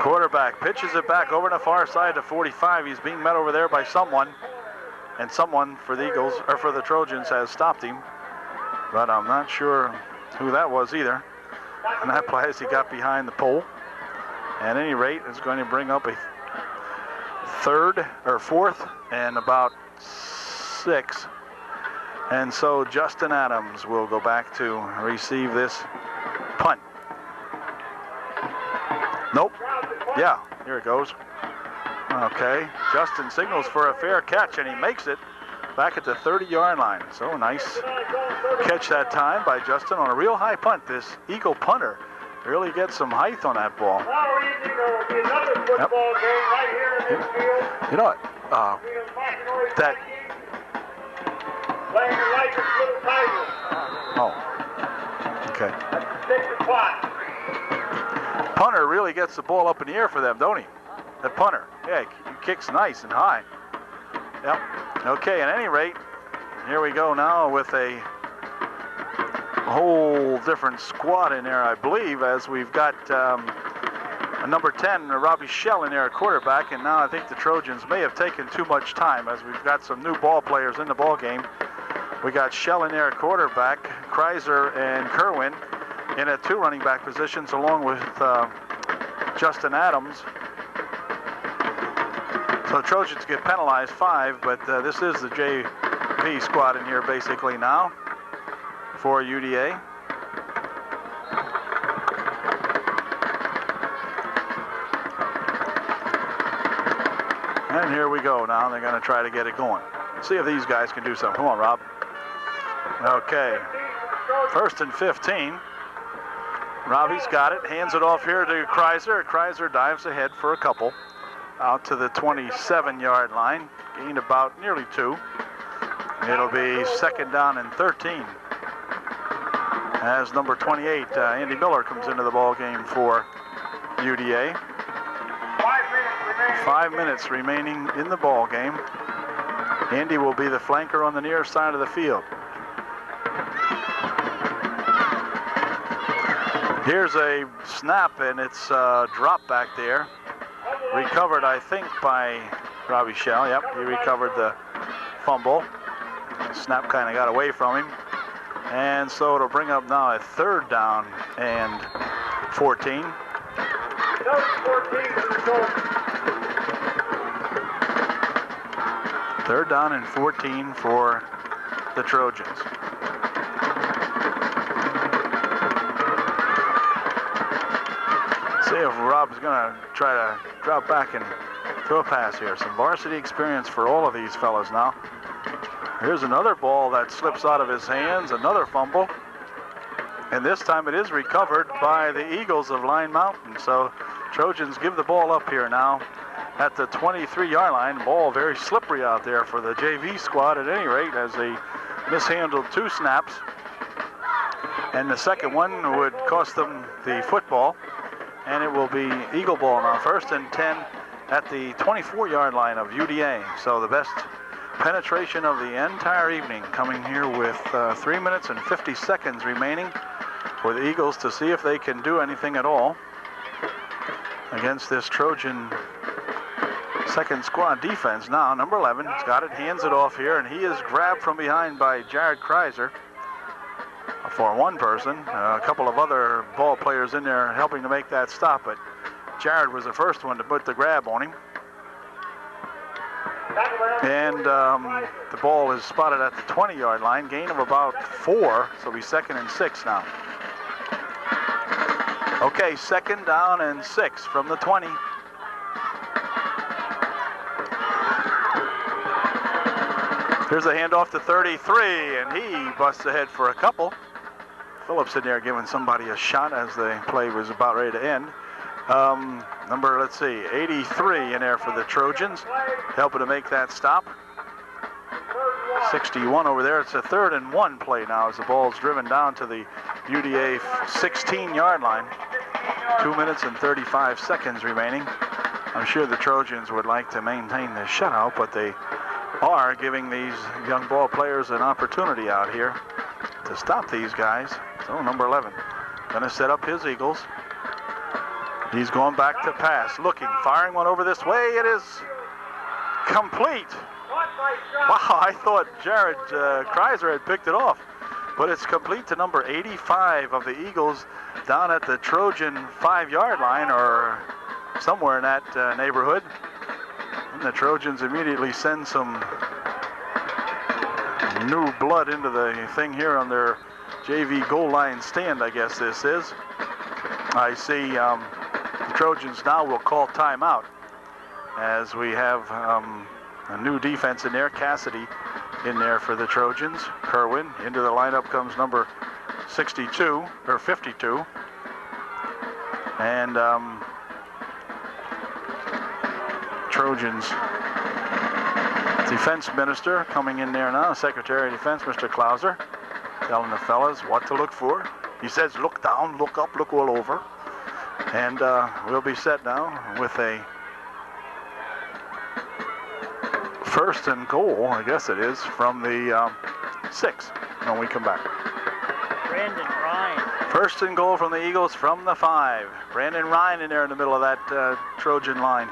A: Quarterback pitches it back over the far side to 45. He's being met over there by someone. And someone for the Eagles, or for the Trojans, has stopped him. But I'm not sure who that was either. And that play as he got behind the pole. At any rate, it's going to bring up a fourth and about 6. And so Justin Adams will go back to receive this punt. Nope. Yeah, here it goes. Okay, Justin signals for a fair catch, and he makes it back at the 30-yard line. So nice catch that time by Justin on a real high punt. This Eagle punter really gets some height on that ball. Yep. You know what? That. Oh. Okay. Punter really gets the ball up in the air for them, don't he? The punter. Yeah, he kicks nice and high. Yep. Okay, at any rate, here we go now with a whole different squad in there, I believe, as we've got a number 10, Robbie Shell in there at quarterback, and now I think the Trojans may have taken too much time as we've got some new ball players in the ball game. We got Shell in there at quarterback, Kreiser and Kerwin in at 2 running back positions, along with Justin Adams. So the Trojans get penalized 5, but this is the JV squad in here basically now for UDA. And here we go now. They're going to try to get it going. See if these guys can do something. Come on, Rob. Okay. 1st and 15. Robbie's got it. Hands it off here to Kreiser. Kreiser dives ahead for a couple. Out to the 27-yard line. Gained about nearly 2. It'll be 2nd down and 13. As number 28, Andy Miller, comes into the ball game for UDA. 5 minutes remaining in the ball game. Andy will be the flanker on the near side of the field. Here's a snap, and it's dropped back there. Recovered, I think, by Robbie Shell. Yep, he recovered the fumble. The snap kind of got away from him. And so it'll bring up now a 3rd down and 14. 3rd down and 14 for the Trojans. See if Rob's going to try to drop back and throw a pass here. Some varsity experience for all of these fellas now. Here's another ball that slips out of his hands, another fumble. And this time it is recovered by the Eagles of Line Mountain. So Trojans give the ball up here now at the 23-yard line. Ball very slippery out there for the JV squad at any rate, as they mishandled 2 snaps. And the second one would cost them the football. And it will be Eagle ball now. 1st and 10 at the 24-yard line of UDA. So the best penetration of the entire evening, coming here with 3 minutes and 50 seconds remaining for the Eagles to see if they can do anything at all against this Trojan second squad defense. Now number 11 has got it, hands it off here, and he is grabbed from behind by Jared Kreiser for one person. A couple of other ball players in there helping to make that stop, but Jared was the first one to put the grab on him. And the ball is spotted at the 20-yard line. Gain of about 4, so it'll be 2nd and 6 now. Okay, 2nd down and 6 from the 20. Here's a handoff to 33, and he busts ahead for a couple. Phillips in there giving somebody a shot as the play was about ready to end. Number, let's see, 83 in there for the Trojans, helping to make that stop. 61 over there. It's a 3rd and 1 play now as the ball's driven down to the UDA 16-yard line. 2 minutes and 35 seconds remaining. I'm sure the Trojans would like to maintain the shutout, but they are giving these young ball players an opportunity out here to stop these guys. So number 11 going to set up his Eagles. He's going back to pass, looking, firing one over this way. It is complete. Wow, I thought Jared Kreiser had picked it off, but it's complete to number 85 of the Eagles down at the Trojan 5-yard line or somewhere in that neighborhood. And the Trojans immediately send some new blood into the thing here on their JV goal line stand, I guess this is. I see the Trojans now will call timeout as we have a new defense in there. Cassidy in there for the Trojans. Kerwin into the lineup comes number 62 or 52. And Trojans defense minister coming in there now, Secretary of Defense, Mr. Clauser, telling the fellas what to look for. He says, look down, look up, look all over. And we'll be set now with a first and goal, I guess it is, from the 6 when we come back.
C: Brandon Ryan.
A: First and goal from the Eagles from the 5. Brandon Ryan in there in the middle of that Trojan line.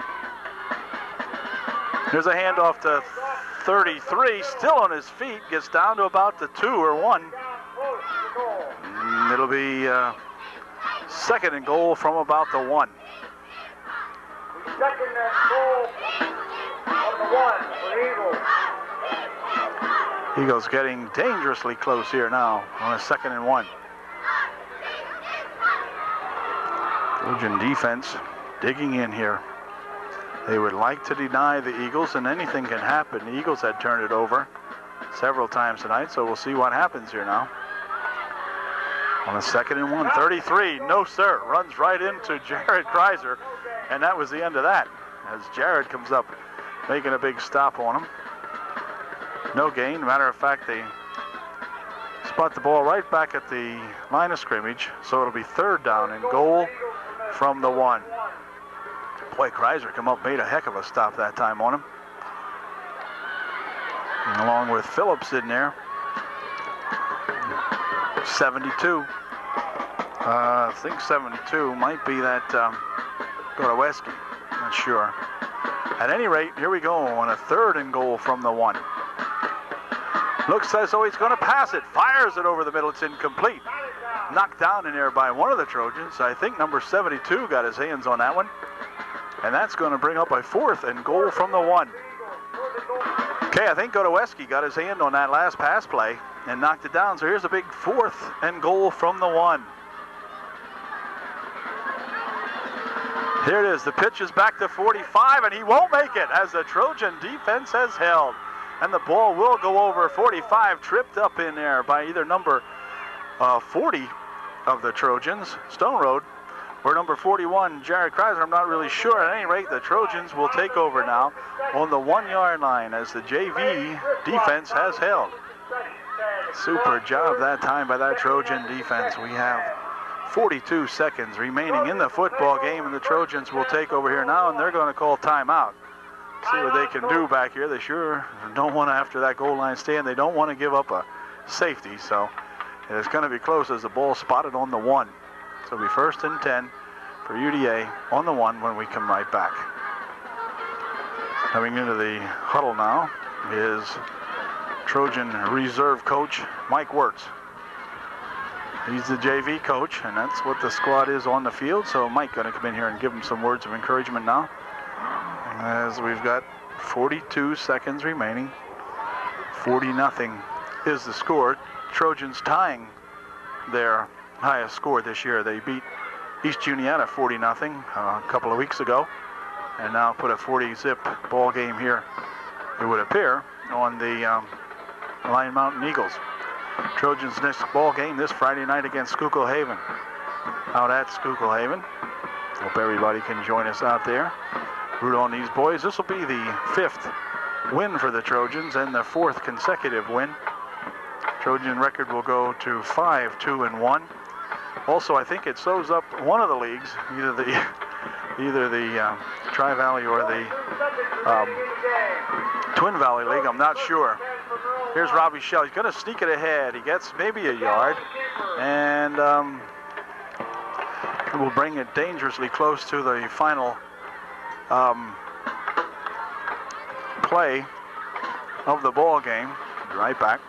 A: Here's a handoff to 33, still on his feet, gets down to about the 2 or 1. And it'll be second and goal from about the 1.
B: Second and goal on the 1 for Eagles.
A: Eagles getting dangerously close here now on a 2nd and 1. Trojan defense digging in here. They would like to deny the Eagles, and anything can happen. The Eagles had turned it over several times tonight, so we'll see what happens here now. On a 2nd and 1, 33, no sir, runs right into Jared Kreiser, and that was the end of that, as Jared comes up making a big stop on him. No gain. Matter of fact, they spot the ball right back at the line of scrimmage, so it'll be 3rd down and goal from the 1. Boy, Kreiser come up, made a heck of a stop that time on him. And along with Phillips in there. 72. I think 72 might be that Godoweski. Not sure. At any rate, here we go on a 3rd and goal from the 1. Looks as though he's going to pass it. Fires it over the middle. It's incomplete. Knocked down in there by one of the Trojans. I think number 72 got his hands on that one. And that's going to bring up a 4th and goal from the 1. Okay, I think Godoweski got his hand on that last pass play and knocked it down. So here's a big 4th and goal from the 1. Here it is. The pitch is back to 45, and he won't make it as the Trojan defense has held. And the ball will go over 45, tripped up in there by either number 40 of the Trojans, Stone Road, or number 41, Jared Kreiser. I'm not really sure. At any rate, the Trojans will take over now on the 1-yard line as the JV defense has held. Super job that time by that Trojan defense. We have 42 seconds remaining in the football game, and the Trojans will take over here now, and they're going to call timeout. See what they can do back here. They sure don't want to, after that goal line stand, they don't want to give up a safety, so it's going to be close as the ball spotted on the 1. So it'll be 1st and 10 for UDA on the 1 when we come right back. Coming into the huddle now is Trojan reserve coach Mike Wirtz. He's the JV coach, and that's what the squad is on the field. So Mike going to come in here and give him some words of encouragement now, as we've got 42 seconds remaining. 40-0 is the score. Trojans tying their highest score this year. They beat East Juniata 40-0 a couple of weeks ago, and now put a 40-zip ball game here, it would appear, on the Lion Mountain Eagles. Trojans' next ball game this Friday night against Schuylkill Haven, out at Schuylkill Haven. Hope everybody can join us out there. Root on these boys. This will be the 5th win for the Trojans and the 4th consecutive win. Trojan record will go to 5-2-1. Also, I think it sews up one of the leagues, either the Tri-Valley or the Twin Valley League. I'm not sure. Here's Robbie Shell. He's going to sneak it ahead. He gets maybe a yard, and will bring it dangerously close to the final play of the ball game. Right back.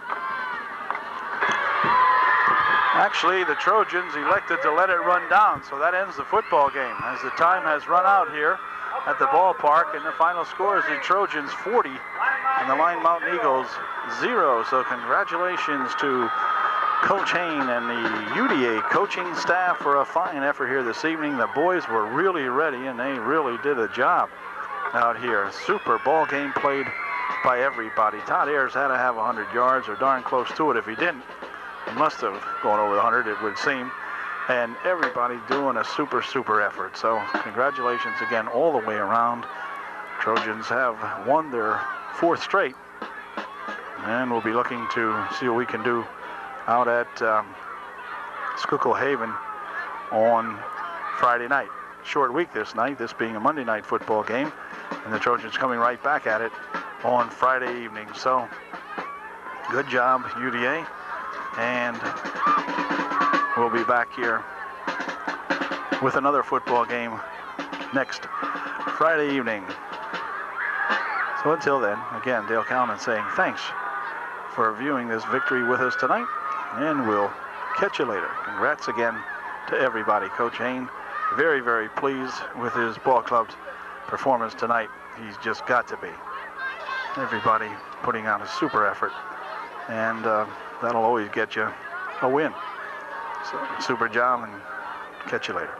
A: Actually, the Trojans elected to let it run down, so that ends the football game as the time has run out here at the ballpark, and the final score is the Trojans 40 and the Line Mountain Eagles 0. So congratulations to Coach Hain and the UDA coaching staff for a fine effort here this evening. The boys were really ready, and they really did a job out here. Super ball game played by everybody. Todd Ayers had to have 100 yards or darn close to it. If he didn't, he must have gone over the 100, it would seem. And everybody doing a super effort. So congratulations again all the way around. Trojans have won their 4th straight. And we'll be looking to see what we can do out at Schuylkill Haven on Friday night. Short week this night, this being a Monday night football game. And the Trojans coming right back at it on Friday evening. So good job, UDA. And we'll be back here with another football game next Friday evening. So until then, again, Dale Calnon saying thanks for viewing this victory with us tonight, and we'll catch you later. Congrats again to everybody. Coach Hain, very pleased with his ball club's performance tonight. He's just got to be. Everybody putting out a super effort, and that'll always get you a win. So super job, and catch you later.